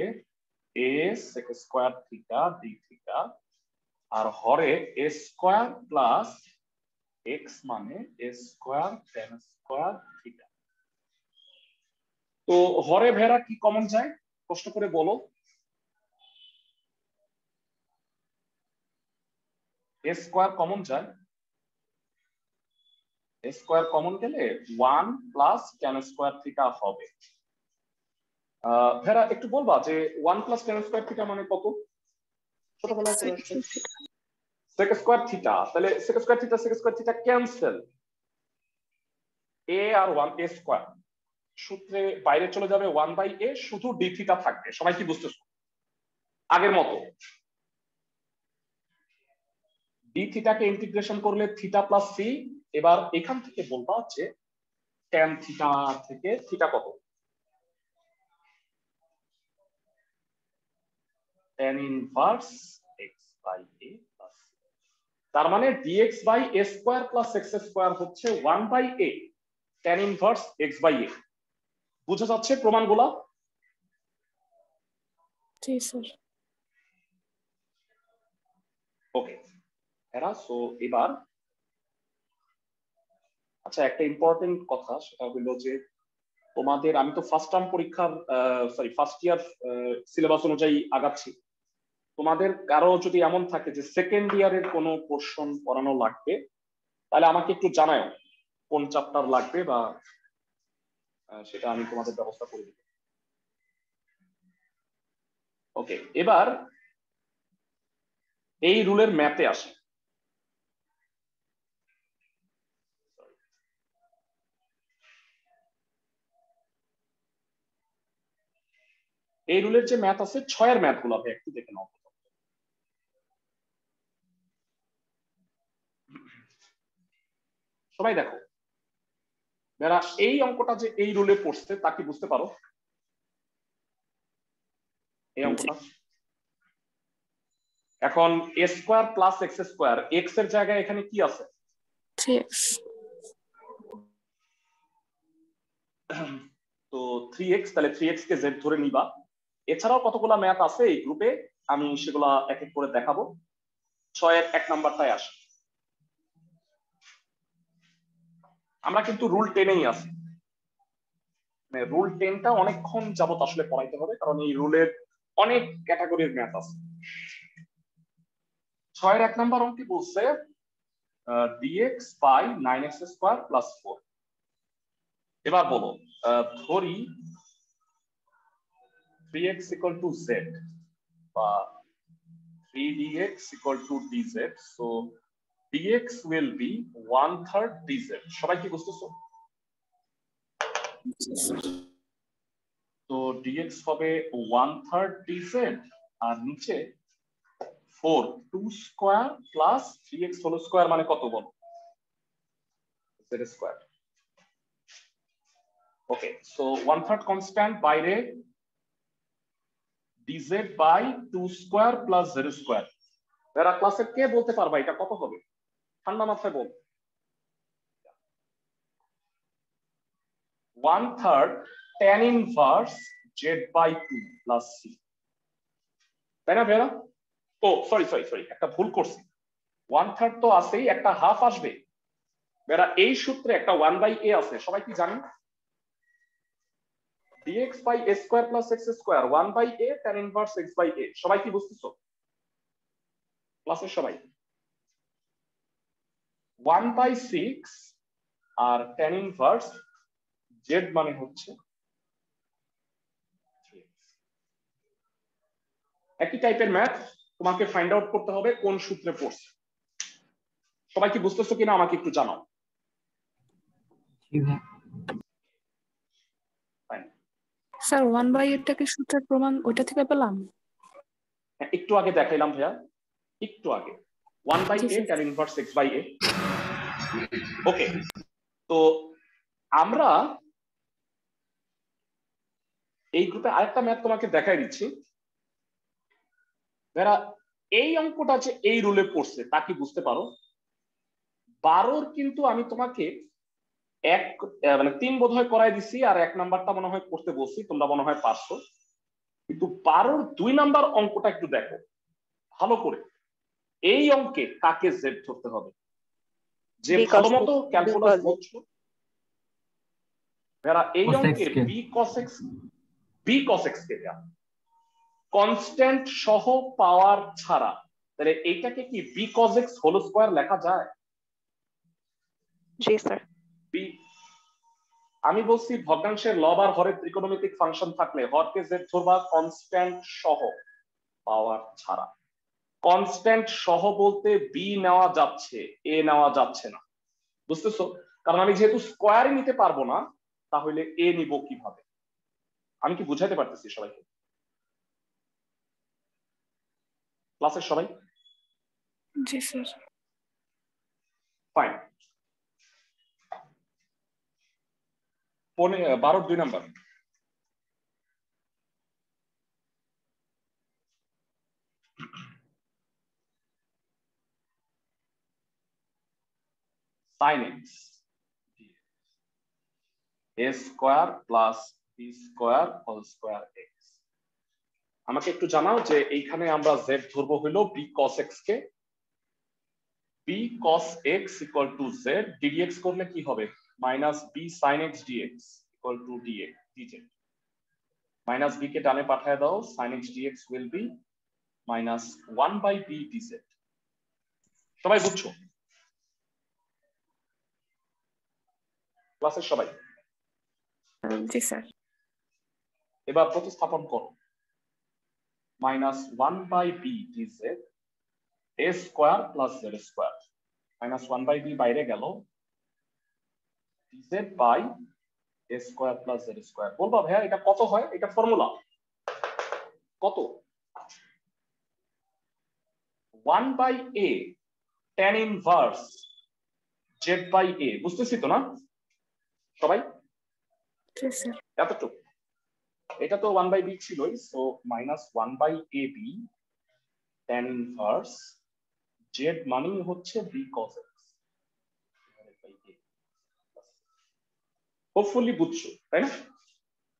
[SPEAKER 1] a sec square theta d theta আর হরে a স্কয়ার প্লাস x মানে a square tan square theta. তো হরে ভেরা কি কমন যায় কষ্ট করে বলো? a স্কয়ার কমন যায়। a স্কয়ার কমন গেলে 1 প্লাস tan স্কয়ার থিটা হবে। ভেরা একটু বলবা যে 1 প্লাস tan স্কয়ার থিটা মানে কত? ছোটবেলায় করে আসছে sec স্কয়ার থিটা। তাহলে sec square theta cancel, a আর 1 a স্কয়ার সূত্রে বাইরে চলে যাবে 1/a, শুধু d থিটা থাকবে। সবাই কি বুঝতেছো? আগের মতো d থিটাকে ইন্টিগ্রেশন করলে থিটা প্লাস c। এবার এখান থেকে বলবা যে tan থিটা থেকে থিটা কত? tan inverse x by a plus c। তার মানে dx by a square plus x square হচ্ছে 1/a tan inverse x by a। বুঝা যাচ্ছে প্রমাণগুলা?
[SPEAKER 2] জি স্যার।
[SPEAKER 1] ওকে এরা সো এবার আচ্ছা, একটা ইম্পর্টেন্ট কথা, সেটা হলো যে তোমাদের, আমি তো ফার্স্ট টার্ম পরীক্ষার ফার্স্ট ইয়ার সিলেবাস অনুযায়ী আগাচ্ছি। তোমাদের কারো যদি এমন থাকে যে সেকেন্ড ইয়ারের কোনো পোর্শন পড়ানো লাগবে, তাহলে আমাকে একটু জানাও কোন চ্যাপ্টার লাগবে, বা সেটা আমি তোমাদের ব্যবস্থা করে দেব। ওকে, এবার এই রুলের ম্যাথে আসে। এই রুলের যে ম্যাথ আছে 6-এর ম্যাথ গুলো একটু দেখে নাও। সবাই দেখো, যারা এই অঙ্কটা যে এই রুলে পড়ছে তা কি বুঝতে পারো? এই অঙ্কটা এখন a square plus x square, x এর জায়গায় এখানে কি আছে?
[SPEAKER 2] 3x।
[SPEAKER 1] তো 3x, তাহলে 3x কে z ধরে নিবা। এছাড়াও কতগুলা ম্যাথ আছে এই গ্রুপে, আমি সেগুলা এক এক করে দেখাবো। 6-এর 1 নাম্বারটাই আসে। আমরা কিন্তু রুল 10-এই আছি। মানে রুল 10টা অনেকক্ষণ যাবত আসলে পড়াইতে হবে, কারণ এই রুলের অনেক ক্যাটাগরির ম্যাথ আছে। 6-এর 1 নাম্বার অঙ্কটি বলছে dx by 9x square plus 4। এবার বলো, ধরি 3x ইকুয়াল টু z বা 3dx equal to dz, so dx will be 1/3 dz। সবাই কি বুঝতেছো? তো dx হবে 1/3 dz আর নিচে 4 2 square plus 3x whole square মানে কত বল z square okay so 1/3 constant বাইরে dz by 2 square plus z square এরা ক্লাসে কে বলতে পারবা এটা কত হবে ঠান্ডা মাথায় বল 1/3 tan inverse z by 2 plus c তাই না ভেরা ও সরি একটা ভুল করছি 1/3 তো আছেই একটা হাফ আসবে ভেরা এই সূত্রে একটা 1/a আছে সবাই কি জানেন dx by a square plus x square 1/a tan inverse x by a সবাই কি বুঝতেছো ক্লাসের সবাই 1/6 আর tan inverse z মানে হচ্ছে 3x একই টাইপের ম্যাথ তোমাকে ফাইন্ড আউট করতে হবে কোন সূত্রে পড়ছে সবাই কি বুঝতেছো কিনা আমাকে একটু জানাও
[SPEAKER 2] স্যার 1/8 কি সূত্রের প্রমাণ ওইটা থেকে পেলাম
[SPEAKER 1] একটু আগে দেখাইলাম ভাইয়া একটু আগে 1/a tan inverse x by a ওকে তো আমরা এই গ্রুপে আরেকটা ম্যাথ তোমাকে দেখাই দিচ্ছি যারা এই অঙ্কটা যে এই রুলে পড়ছে তা কি বুঝতে পারো 12 কিন্তু আমি তোমাকে এক মানে 3 বোধহয় করাই দিছি আর 1 নাম্বারটা মনে হয় করতে বলছি তোমরা মনে হয় পারছো কিন্তু 12 2 নাম্বার অঙ্কটা একটু দেখো ভালো করে এই অঙ্কে কাকে z ধরতে হবে যে ভালোমতো ক্যালকুলাস বুঝছো যারা এই অঙ্কে b cos x কে দেয়া কনস্ট্যান্ট সহ পাওয়ার ছাড়া তাহলে এইটাকে কি b cos x whole square লেখা যায়
[SPEAKER 3] জি স্যার
[SPEAKER 1] আমি বলছি ভগ্নাংশের লব আর হরের ত্রিকোণমিতিক ফাংশন থাকলে হরকে z ধরবা কনস্ট্যান্ট সহ পাওয়ার ছাড়া কনস্ট্যান্ট সহ বলতে b নেওয়া যাচ্ছে a নেওয়া যাচ্ছে না বুঝতেছো কারণ আমি যেহেতু স্কয়ারই নিতে পারবো না তাহলে a নিব কিভাবে আমি কি বুঝাইতে পারতেছি সবাইকে ক্লাসের সবাই
[SPEAKER 2] জি sir
[SPEAKER 1] fine 12 2 number sin x a square plus b square whole square x আমাকে একটু জানাও যে এইখানে আমরা z ধরবো হলো b cos x K b cos x equal to z ddx করলে কি হবে minus b sin x dx equal to dx dz minus b কে ডানে পাঠিয়ে দাও sin x dx will be minus 1/b dz সবাই বুঝছো ক্লাসের সবাই
[SPEAKER 2] জি স্যার
[SPEAKER 1] এবার প্রতিস্থাপন করো minus 1/b dz a square plus z square minus 1/b বাইরে গেল dz by a square plus z square বলবা ভাইয়া এটা কত হয় এটা ফর্মুলা কত 1/a tan inverse z by a বুঝতেছি তো না সবাই
[SPEAKER 2] জি স্যার
[SPEAKER 1] এতটুকু এটা তো 1/b ছিলই so minus 1/ab tan inverse z মানে হচ্ছে b cos x হোপফুলি বুঝছো তাই না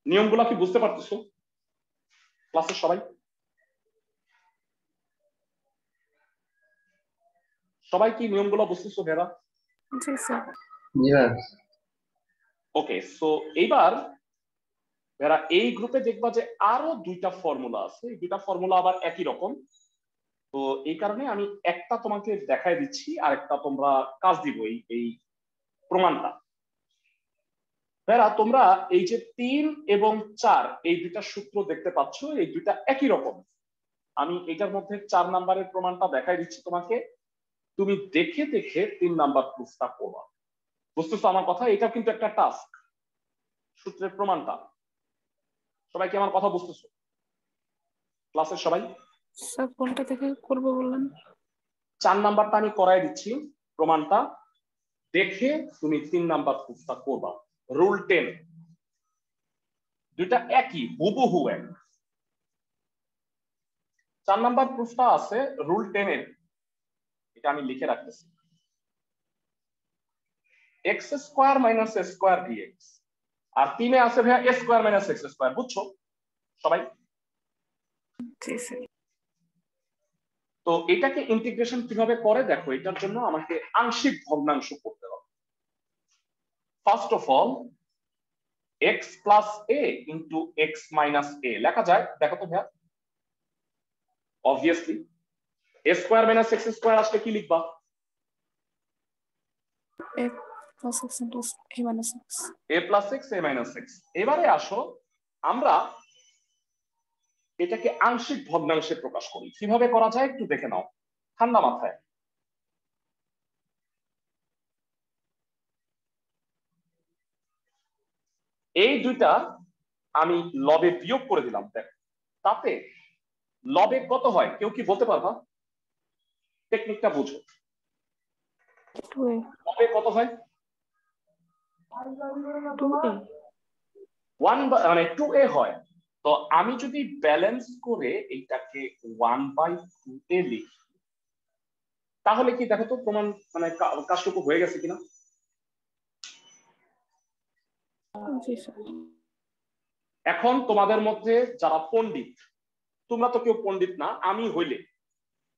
[SPEAKER 1] নিয়মগুলো কি বুঝতে পারতেছো ক্লাসের সবাই সবাই কি নিয়মগুলো বুঝতেছো ভেরা
[SPEAKER 2] জি স্যার
[SPEAKER 4] জি ম্যাম
[SPEAKER 1] ওকে সো এইবার ভেরা এই গ্রুপে দেখবা যে আরো দুইটা ফর্মুলা আছে এই দুইটা ফর্মুলা আবার একই রকম তো এই কারণে আমি একটা তোমাকে দেখাই দিচ্ছি আর একটা তোমরা কাজ দিব এই প্রমাণটা ভেরা তোমরা এই যে 3 এবং 4 এই দুইটা সূত্র দেখতে পাচ্ছ এই দুইটা একই রকম আমি এটার মধ্যে 4 নাম্বারের প্রমাণটা দেখাই দিচ্ছি তোমাকে তুমি দেখে দেখে 3 নাম্বার প্রুফটা করবা বুঝতেছো আমার কথা এটা কিন্তু একটা টাস্ক সূত্রের প্রমাণটা সবাই কি আমার কথা বুঝতেছো ক্লাসের সবাই
[SPEAKER 2] স্যার কোনটা থেকে করবো বললেন?
[SPEAKER 1] 4 নাম্বারটা আমি করাই দিচ্ছি প্রমাণটা, দেখে তুমি 3 নাম্বার প্রুফটা করবা। রুল 10, দুইটা একই, হুবহু এক। 4 নাম্বার প্রুফটা আছে রুল 10 এর, এটা আমি লিখে রাখতেছি। x square minus a square dx, আর 3 এ আছে ভাইয়া a square minus x square, বুঝছো সবাই?
[SPEAKER 2] জি স্যার।
[SPEAKER 1] তো এটাকে ইন্টিগ্রেশন কিভাবে করে দেখো, এটার জন্য আমাকে আংশিক ভগ্নাংশ করতে হবে। First of all x plus a into x minus a লেখা যায়, দেখো তো ভাইয়া। Obviously a square minus x square আসলে কি লিখবা?
[SPEAKER 2] a plus x into a minus x।
[SPEAKER 1] a plus x a minus x। এবারে আসো আমরা এটাকে আংশিক ভগ্নাংশে প্রকাশ করি। কিভাবে করা যায় একটু দেখে নাও ঠান্ডা মাথায়। এই দুইটা আমি লবে বিয়োগ করে দিলাম, দেখ তাতে লবে কত হয় কেউ কি বলতে পারবা? টেকনিকটা বুঝো।
[SPEAKER 3] 2a
[SPEAKER 1] লবে কত হয়?
[SPEAKER 3] 2a
[SPEAKER 1] 1 মানে 2a হয়। তো আমি যদি ব্যালেন্স করে এইটাকে 1/2a লিখি তাহলে কি দেখো তো প্রমাণ মানে কাজটুকু হয়ে গেছে কিনা?
[SPEAKER 2] জি স্যার।
[SPEAKER 1] এখন তোমাদের মধ্যে যারা পণ্ডিত, তোমরা তো কেউ পণ্ডিত না, আমি হইলে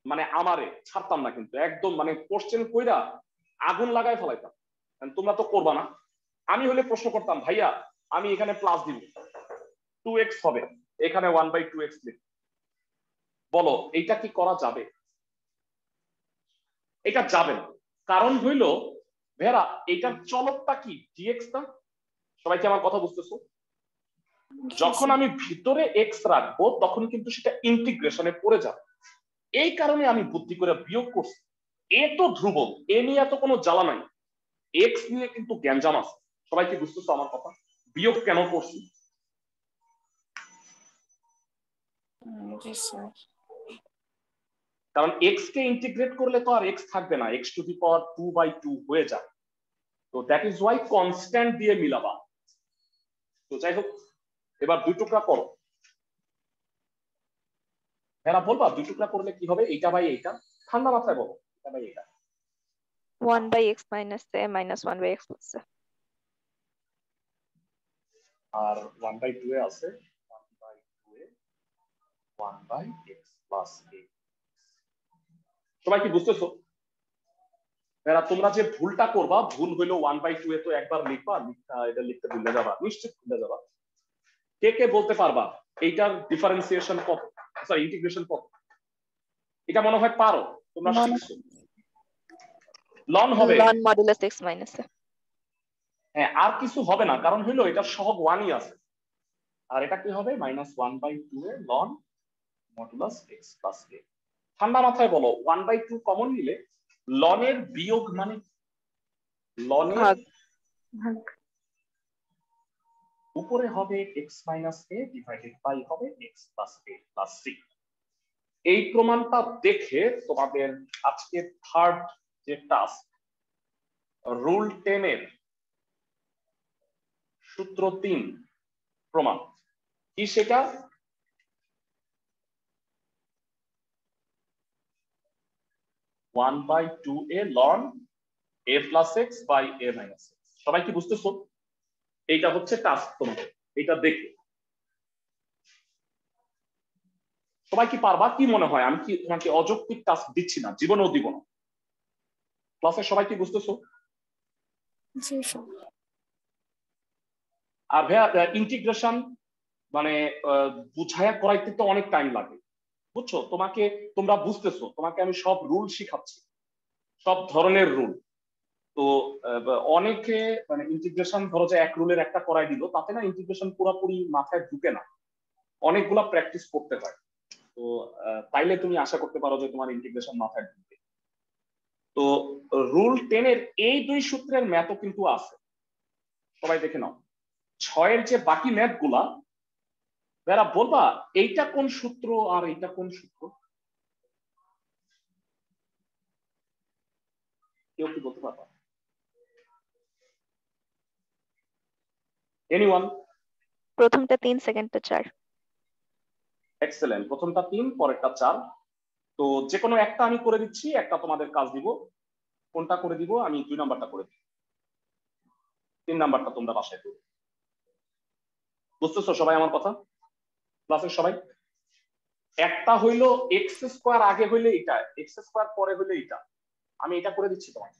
[SPEAKER 1] মানে আমারে ছাড়তাম না কিন্তু, একদম মানে কোশ্চেন কইরা আগুন লাগায় ফেলাইতাম। তোমরা তো করবা না। আমি হলে প্রশ্ন করতাম, ভাইয়া আমি এখানে প্লাস দিব, 2x হবে, এখানে 1/2x লিখ, বলো এইটা কি করা যাবে? এটা যাবে না। কারণ হইল ভেরা এইটার চলকটা কি dx না? সবাই কি আমার কথা বুঝতেছো? যখন আমি ভিতরে x রাখবো তখন কিন্তু সেটা ইন্টিগ্রেশনে পড়ে যাবে। এই কারণে আমি বুদ্ধি করে বিয়োগ করছি। এ তো ধ্রুবক, এ নিয়ে এত কোনো জ্বালা নাই, x নিয়ে কিন্তু গ্যাঞ্জাম আছে। সবাই কি বুঝতেছো আমার কথা? বিয়োগ কেন করছি?
[SPEAKER 2] জি স্যার।
[SPEAKER 1] কারণ x কে ইন্টিগ্রেট করলে তো আর x থাকবে না, x টু দি পাওয়ার 2/2 হয়ে যায়। তো দ্যাট ইজ ওয়াই কনস্ট্যান্ট দিয়ে মিলাবা। তো যাই হোক, এবার দুই টুকরা করো। এরা বলবা দুই টুকরা করলে কি হবে? এইটা বাই এইটা, ঠান্ডা মাথায় বলো, এটা বাই এটা।
[SPEAKER 3] 1/x minus a minus 1/x plus a
[SPEAKER 1] আর 1/2 এ আছে 1/2 এ 1/x প্লাস a। সবাই কি বুঝতেছো? এরা তোমরা যে ভুলটা করবা, ভুল হইলো 1/2 এ তো একবার লিখবা, এটা লিখতে ভুলে যাবা, নিশ্চিত ভুলে যাবা। কে কে বলতে পারবা এইটার ডিফারেন্সিয়েশন কত, সরি ইন্টিগ্রেশন কত? এটা মনে হয় পারো, তোমরা শিখছো। লন হবে,
[SPEAKER 3] ln modulus x minus a
[SPEAKER 1] হ্যাঁ আর কিছু হবে না, কারণ হইলো এটা সহগ 1ই আছে। আর এটা কি হবে? -1/2 A ln modulus x plus a। ঠান্ডা মাথায় বলো 1/2 কমন নিলে লনের বিয়োগ মানে লনের
[SPEAKER 3] ভাগ ভাগ
[SPEAKER 1] উপরে হবে x minus a divided by হবে x plus a plus c। এই প্রমাণটা দেখে তোমাদের আজকে থার্ড যে টাস্ক, রুল 10 এর সূত্র 3 প্রমাণ কি সেটা? ওয়ান বাই টু এ লন a plus x by a minus x. সবাই কি বুঝতেছো? এইটা হচ্ছে টাস্ক তোমাদের, এটা দেখে সবাই কি পারবা? কি মনে হয় আমি কি তোমাকে অযৌক্তিক টাস্ক দিচ্ছি না? জীবনেও দিব না। ক্লাসে সবাই কি বুঝতেছো?
[SPEAKER 2] জি স্যার।
[SPEAKER 1] আর ভাইয়া ইন্টিগ্রেশন মানে বুঝায়া করাইতে তো অনেক টাইম লাগে, বুঝছো? তোমাকে তোমরা বুঝতেছো, তোমাকে আমি সব রুল শিখাচ্ছি, সব ধরনের রুল। তো অনেকে মানে ইন্টিগ্রেশন ধরো যে এক রুলের একটা করাই দিল, তাতে না ইন্টিগ্রেশন পুরোপুরি মাথায় ঢুকে না, অনেকগুলা প্র্যাকটিস করতে হয়। তো তাইলে তুমি আশা করতে পারো যে তোমার ইন্টিগ্রেশন মাথায় ঢুকবে। তো রুল 10 এর এই দুই সূত্রের ম্যাথও কিন্তু আছে, সবাই দেখে নাও। 6 এর যে বাকি ম্যাথ গুলা, যারা বলবা এইটা কোন সূত্র আর এইটা কোন সূত্র? কেউ কি বলতে পারবা? এনিওয়ান?
[SPEAKER 3] প্রথমটা 3, সেকেন্ডটা 4।
[SPEAKER 1] এক্সেলেন্ট, প্রথমটা 3, পরেরটা 4। তো যে কোনো একটা আমি করে দিচ্ছি, একটা তোমাদের কাজ দিব। কোনটা করে দিব? আমি 2 নাম্বারটা করে দিব, 3 নাম্বারটা তোমরা বাসায় করবে। বুঝতেছো সবাই আমার কথা? ক্লাসের সবাই? একটা হইলো এক্স স্কোয়ার আগে হইলে এটা, এক্স স্কোয়ার পরে হইলে এটা। আমি এটা করে দিচ্ছি তোমাকে।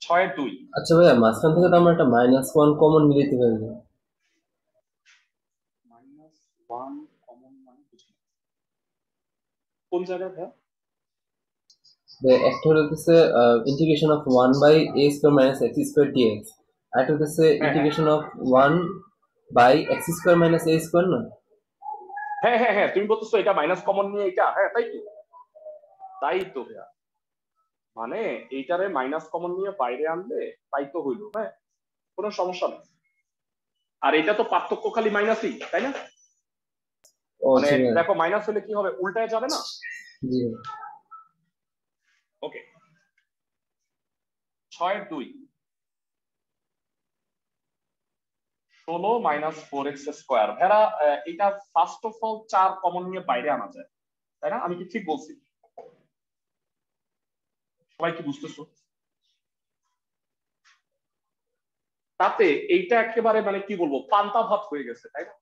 [SPEAKER 1] 6-2।
[SPEAKER 4] আচ্ছা ভাইয়া, মাঝখান থেকে তো আমরা একটা -1 কমন নিতে পারি।
[SPEAKER 1] -1 কমন মানে বুঝি না। কোন জায়গায় ভাই?
[SPEAKER 4] একটা হচ্ছে integration of 1/a² - x² dx, আর একটা হচ্ছে ইন্টিগ্রেশন অফ 1/x² - a² না?
[SPEAKER 1] হ্যাঁ হ্যাঁ হ্যাঁ, তুমি বলতেছো এটা মাইনাস কমন নিয়ে এটা, হ্যাঁ তাই তো, তাই তো ভাইয়া। মানে এইটারে মাইনাস কমন নিয়ে বাইরে আনলে তাই তো হইলো। হ্যাঁ, কোনো সমস্যা নেই। আর এটা তো পার্থক্য খালি মাইনাসই, তাই না?
[SPEAKER 4] ও
[SPEAKER 1] মানে
[SPEAKER 4] জি ভাইয়া।
[SPEAKER 1] দেখো মাইনাস হলে কি হবে, উল্টায় যাবে না?
[SPEAKER 4] জি।
[SPEAKER 1] ওকে, 6-2 16 - 4x²। ভেড়া, এটা ফার্স্ট অফ অল 4 কমন নিয়ে বাইরে আনা যায়, তাই না? আমি কি ঠিক বলছি? সবাই কি বুঝতেছো? তাতে এইটা একেবারে মানে কি বলবো, পান্তা ভাত হয়ে গেছে, তাই না?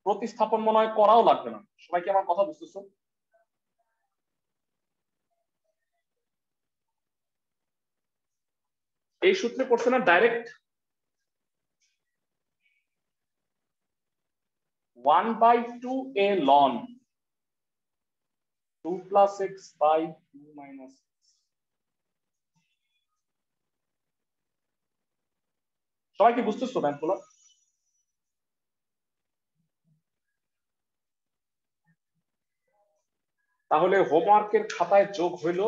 [SPEAKER 1] প্রতিস্থাপন মনে হয় করাও লাগবে না। সবাই কি আমার কথা বুঝতেছো? এই সূত্রে পড়ছে না direct 1/2a ln 2 + x/2 - x। সবাই কি বুঝতেছো ম্যাথগুলো? তাহলে হোমওয়ার্কের খাতায় যোগ হইল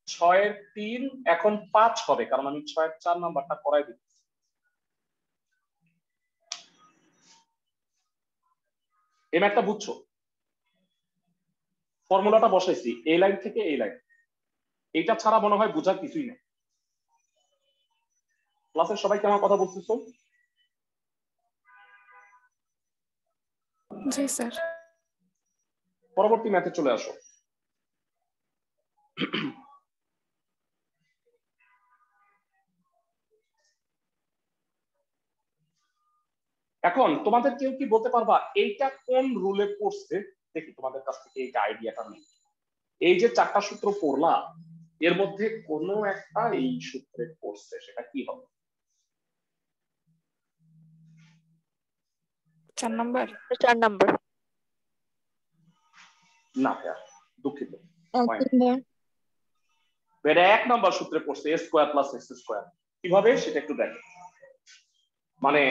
[SPEAKER 1] 6-3, এখন 5 হবে, কারণ আমি 6-4 নাম্বারটা করাই দিচ্ছি। এই ম্যাথটা বুঝছো? ফর্মুলাটা বসাইছি এই লাইন থেকে এই লাইন, এইটা ছাড়া মনে হয় বোঝার কিছুই নেই। ক্লাসের সবাইকে আমার কথা বুঝতেছো?
[SPEAKER 2] জি স্যার।
[SPEAKER 1] পরবর্তী ম্যাথে চলে আসো। এখন তোমাদের কেউ কি বলতে পারবা এইটা কোন রুলে পড়ছে? দেখি তোমাদের কাছ থেকে এইটা আইডিয়াটা নেই। এই যে 4টা সূত্র পড়লা, এর মধ্যে কোনো একটা এই সূত্রে পড়ছে, সেটা কি হবে?
[SPEAKER 2] 4 নাম্বার।
[SPEAKER 3] 4 নাম্বার।
[SPEAKER 1] না ভাইয়া, দুঃখিত,
[SPEAKER 5] 1 নাম্বার।
[SPEAKER 1] এটা 1 নাম্বার সূত্রে পড়ছে, a² + x²। কিভাবে সেটা একটু দেখো। মানে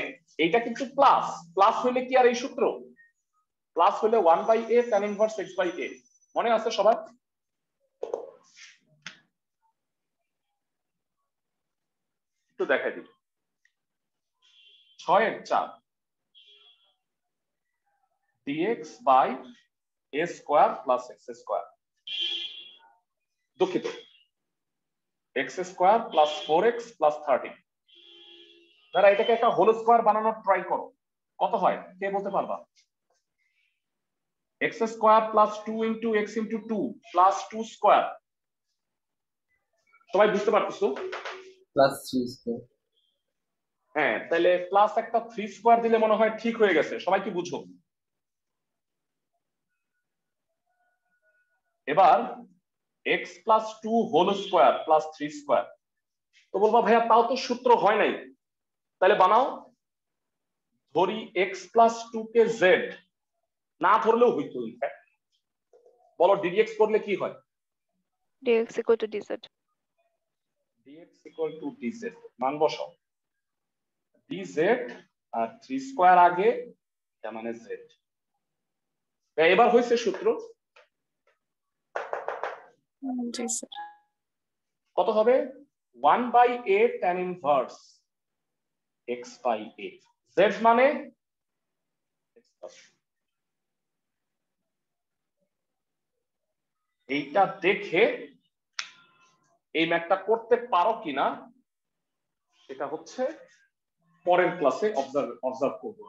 [SPEAKER 1] এইটা কিন্তু প্লাস, প্লাস হইলে কি আর এই সূত্র? প্লাস হইলে 1/a tan inverse x/a। মনে আছে সবার? একটু দেখাই দিই। 6-4 dx/a² + x²। দুঃখিত, x² + 4x + 13। যারা এটাকে একটা হোল স্কোয়ার বানানোর ট্রাই করো, কত হয় কে বলতে পারবা? x² + 2 × x × 2 + 2²। সবাই বুঝতে পারতেছো?
[SPEAKER 4] +3²।
[SPEAKER 1] হ্যাঁ, তাহলে প্লাস একটা 3² দিলে মনে হয় ঠিক হয়ে গেছে। সবাই কি বুঝো? এবার x + 2 হোল স্কোয়ার + 3²। তো বলবা ভাইয়া তাও তো সূত্র হয় নাই, তাহলে বানাও। ধরি x + 2 কে z, না ধরলেও হইতো। বলো ddx করলে কি হয়?
[SPEAKER 3] dx = dz।
[SPEAKER 1] dx = dz, মান বসাও। dz আর 3² আগে, তার মানে z। এবার হয়েছে সূত্র।
[SPEAKER 2] জি স্যার।
[SPEAKER 1] কত হবে? 1/a tan inverse x/a। z মানে x+2। এইটা দেখে এই ম্যাথটা করতে পারো কিনা সেটা হচ্ছে পরের ক্লাসে অবজার্ভ করবো।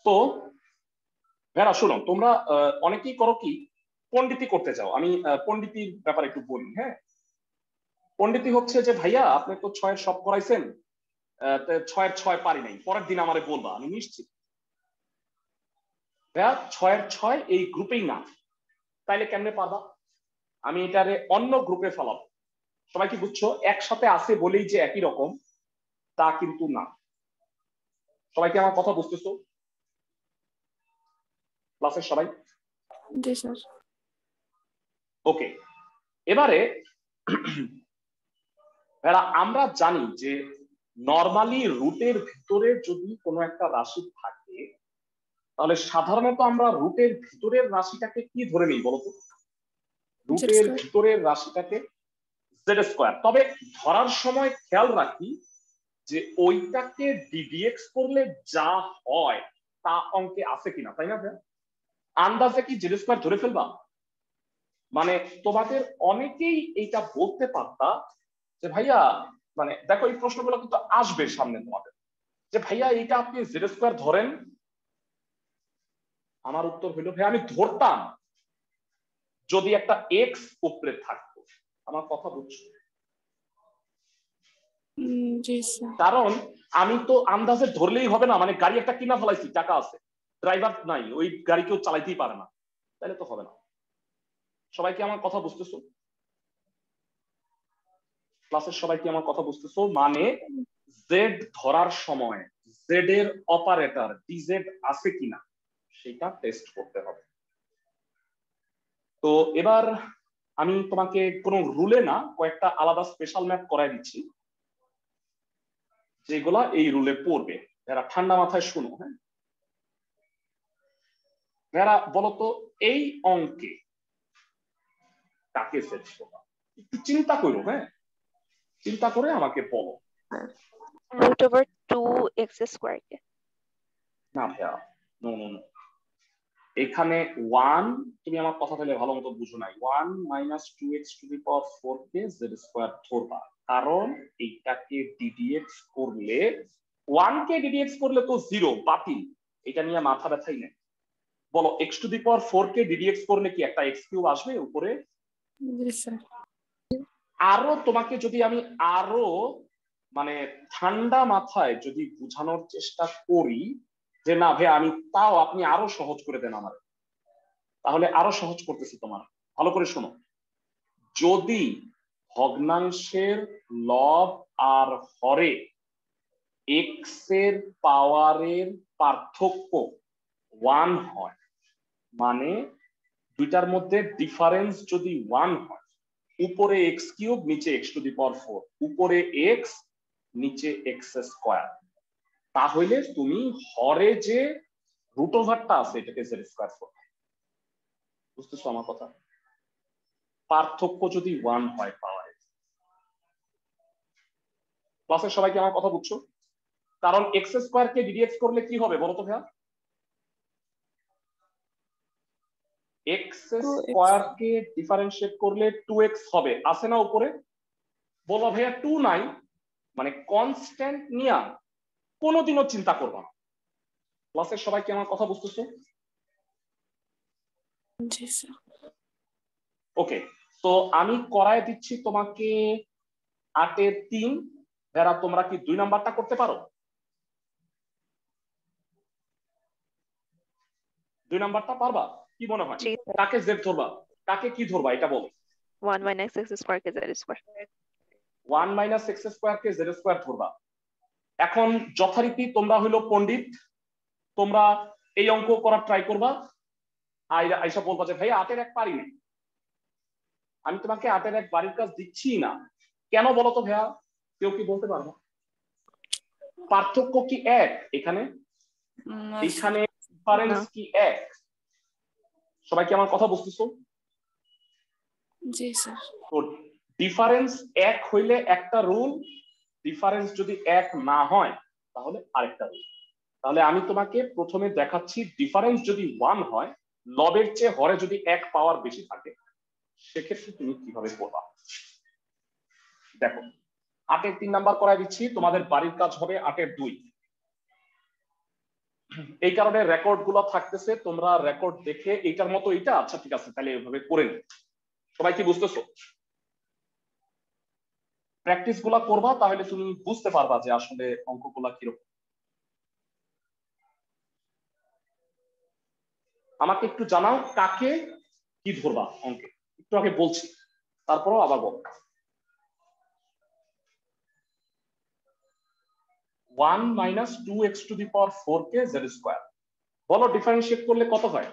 [SPEAKER 1] তো ভেড়া শোনো, তোমরা অনেকেই করো কি পণ্ডিতি করতে চাও। আমি পণ্ডিতির ব্যাপারে একটু বলি। হ্যাঁ, পণ্ডিতি হচ্ছে যে ভাইয়া আপনি তো 6 সব করাইছেন, 6 পারি নাই, পরের দিন আমারে বলবা, আমি নিশ্চিত ভাইয়া 6 এই গ্রুপেই না। তাইলে কেমনে পারবা? আমি এটারে অন্য গ্রুপে ফেলাবো। সবাই কি বুঝছো? একসাথে আছে বলেই যে একই রকম তা কিন্তু না। সবাই কি আমার কথা বুঝতেছো? ক্লাসের সবাই?
[SPEAKER 2] জি স্যার।
[SPEAKER 1] ওকে, এবারে আমরা জানি যে নরমালি রুটের ভিতরে যদি কোনো একটা রাশি থাকে তাহলে সাধারণত আমরা রুটের ভিতরের রাশিটাকে কি ধরে নিই বলতো? রুটের ভিতরের রাশিটাকে জেড স্কোয়ার। তবে ধরার সময় খেয়াল রাখি যে ওইটাকে ডিডিএক্স করলে যা হয় তা অঙ্কে আছে কিনা, তাই না? আন্দাজে কি জেড স্কোয়ার ধরে ফেলবা? মানে তোমাদের অনেকেই এইটা বলতে পারতা যে ভাইয়া, মানে দেখো এই প্রশ্নগুলো কিন্তু আসবে সামনে তোমাদের, যে ভাইয়া এইটা আপনি জেড স্কোয়ার ধরেন। আমার উত্তর হইল ভাইয়া আমি ধরতাম যদি একটা এক্স উপরে থাকতো। আমার কথা বুঝছো?
[SPEAKER 2] জি স্যার।
[SPEAKER 1] কারণ আমি তো আন্দাজে ধরলেই হবে না, মানে গাড়ি একটা কিনা ফেলাইছি, টাকা আছে, ড্রাইভার নাই, ওই গাড়ি কেউ চালাইতেই পারে না, তাহলে তো হবে না। সবাই কি আমার কথা বুঝতেছো? ক্লাসের সবাই কি আমার কথা বুঝতেছো? মানে জেড ধরার সময় জেড এর অপারেটর ডিজেড আছে কিনা সেটা টেস্ট করতে হবে। তো এবার আমি তোমাকে কোনো রুলে না, কয়েকটা আলাদা স্পেশাল ম্যাথ করাই দিচ্ছি যেগুলা এই রুলে পড়বে। যারা ঠান্ডা মাথায় শুনো। হ্যাঁ, যারা বলতো এই অঙ্কে কাকে সেট করবা? একটু চিন্তা করো। হ্যাঁ, চিন্তা করে আমাকে বলো।
[SPEAKER 3] root over 2x square কে।
[SPEAKER 1] না ভাইয়া, নো নো নো, এখানে 1, তুমি আমার কথা তাহলে ভালো মতো বুঝো নাই। 1 - 2x⁴ কে জেড স্কোয়ার ধরবা, কারণ এইটাকে ডিডিএক্স করলে 1 কে ডিডিএক্স করলে তো 0 বাতিল, এটা নিয়ে মাথা ব্যথাই নেই। বলো x⁴ কে ডিডিএক্স করলে কি একটা x³ আসবে উপরে?
[SPEAKER 2] জি স্যার।
[SPEAKER 1] আরো তোমাকে যদি আমি আরো মানে ঠান্ডা মাথায় যদি বোঝানোর চেষ্টা করি যে না ভাই আমি, তাও আপনি আরো সহজ করে দেন আমার, তাহলে আরো সহজ করতেছি তোমার, ভালো করে শোনো। যদি ভগ্নাংশের লব আর হরে এক্স এর পাওয়ারের পার্থক্য 1 হয়, মানে দুইটার মধ্যে ডিফারেন্স যদি 1 হয়, উপরে x³ নিচে x⁴, উপরে x নিচে x², তাহলে তুমি হরে যে রুট ওভারটা আছে এটাকে জেড স্কোয়ার করবে। বুঝতেছো আমার কথা? পার্থক্য যদি 1 হয় পাওয়ারে। ক্লাসের সবাই কি আমার কথা বুঝছো? কারণ x² কে ডিডিএক্স করলে কি হবে বলো তো ভাইয়া? x² কে ডিফারেন্সিয়েট করলে 2x হবে, আছে না উপরে? বলো ভাইয়া 2 নাই, মানে কনস্ট্যান্ট নিয়া কোনোদিনও চিন্তা করবা না। ক্লাসের সবাই কি আমার কথা বুঝতেছো?
[SPEAKER 2] জি স্যার।
[SPEAKER 1] ওকে, তো আমি করায় দিচ্ছি তোমাকে 8 এর 3। যারা তোমরা কি 2 নাম্বারটা করতে পারো? 2 নাম্বারটা পারবা কি মনে হয়?
[SPEAKER 3] জি স্যার।
[SPEAKER 1] কাকে জেড ধরবা, কাকে কি ধরবা এটা বলো।
[SPEAKER 3] 1 - x square কে z square।
[SPEAKER 1] 1 - x² কে জেড স্কোয়ার ধরবা। এখন যথারীতি তোমরা হইলো পণ্ডিত, তোমরা এই অঙ্ক করার ট্রাই করবা। আইসা বলবা যে ভাই 8 এর 1 পারি না। আমি তোমাকে 8 এর 1 বাড়ির কাজ দিচ্ছি না। কেন বলো তো ভাইয়া? কেউ কি বলতে পারবো? পার্থক্য কি 1 এখানে? এখানে ডিফারেন্স কি 1? সবাই কি আমার কথা বুঝতেছো?
[SPEAKER 2] জি স্যার।
[SPEAKER 1] তো ডিফারেন্স 1 হইলে একটা রুল, ডিফারেন্স যদি 1 না হয় তাহলে আরেকটা রুল। তাহলে আমি তোমাকে প্রথমে দেখাচ্ছি ডিফারেন্স যদি 1 হয়, লবের চেয়ে হরে যদি 1 পাওয়ার বেশি থাকে সেক্ষেত্রে তুমি কিভাবে করবা? দেখো 8 এর 3 নাম্বার করাই দিচ্ছি, তোমাদের বাড়ির কাজ হবে 8 এর 2। এই কারণে রেকর্ড গুলো থাকতেছে, তোমরা রেকর্ড দেখে এইটার মতো এটা, আচ্ছা ঠিক আছে তাহলে এভাবে করে নি। সবাই কি বুঝতেছো? প্র্যাকটিস গুলা করবা, তাহলে তুমি বুঝতে পারবা যে আসলে অঙ্কগুলা কিরকম। আমাকে একটু জানাও কাকে কি ধরবা অঙ্কে, একটু আগে বলছি তারপরও আবার বল। 1 minus 2x two the power 4 K z square, বলো ডিফারেন্সিয়েট করলে কত হয়?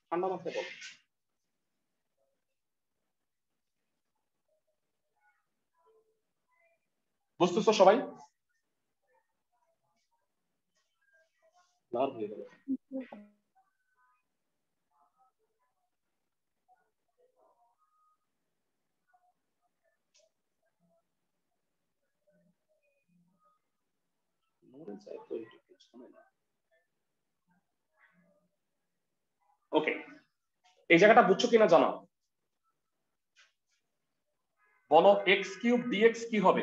[SPEAKER 1] ঠান্ডা মাথায় বলো। বুঝতেছো সবাই? ওকে, এই জায়গাটা বুঝছো কিনা জানাও। বলো x কিউব dx কি হবে?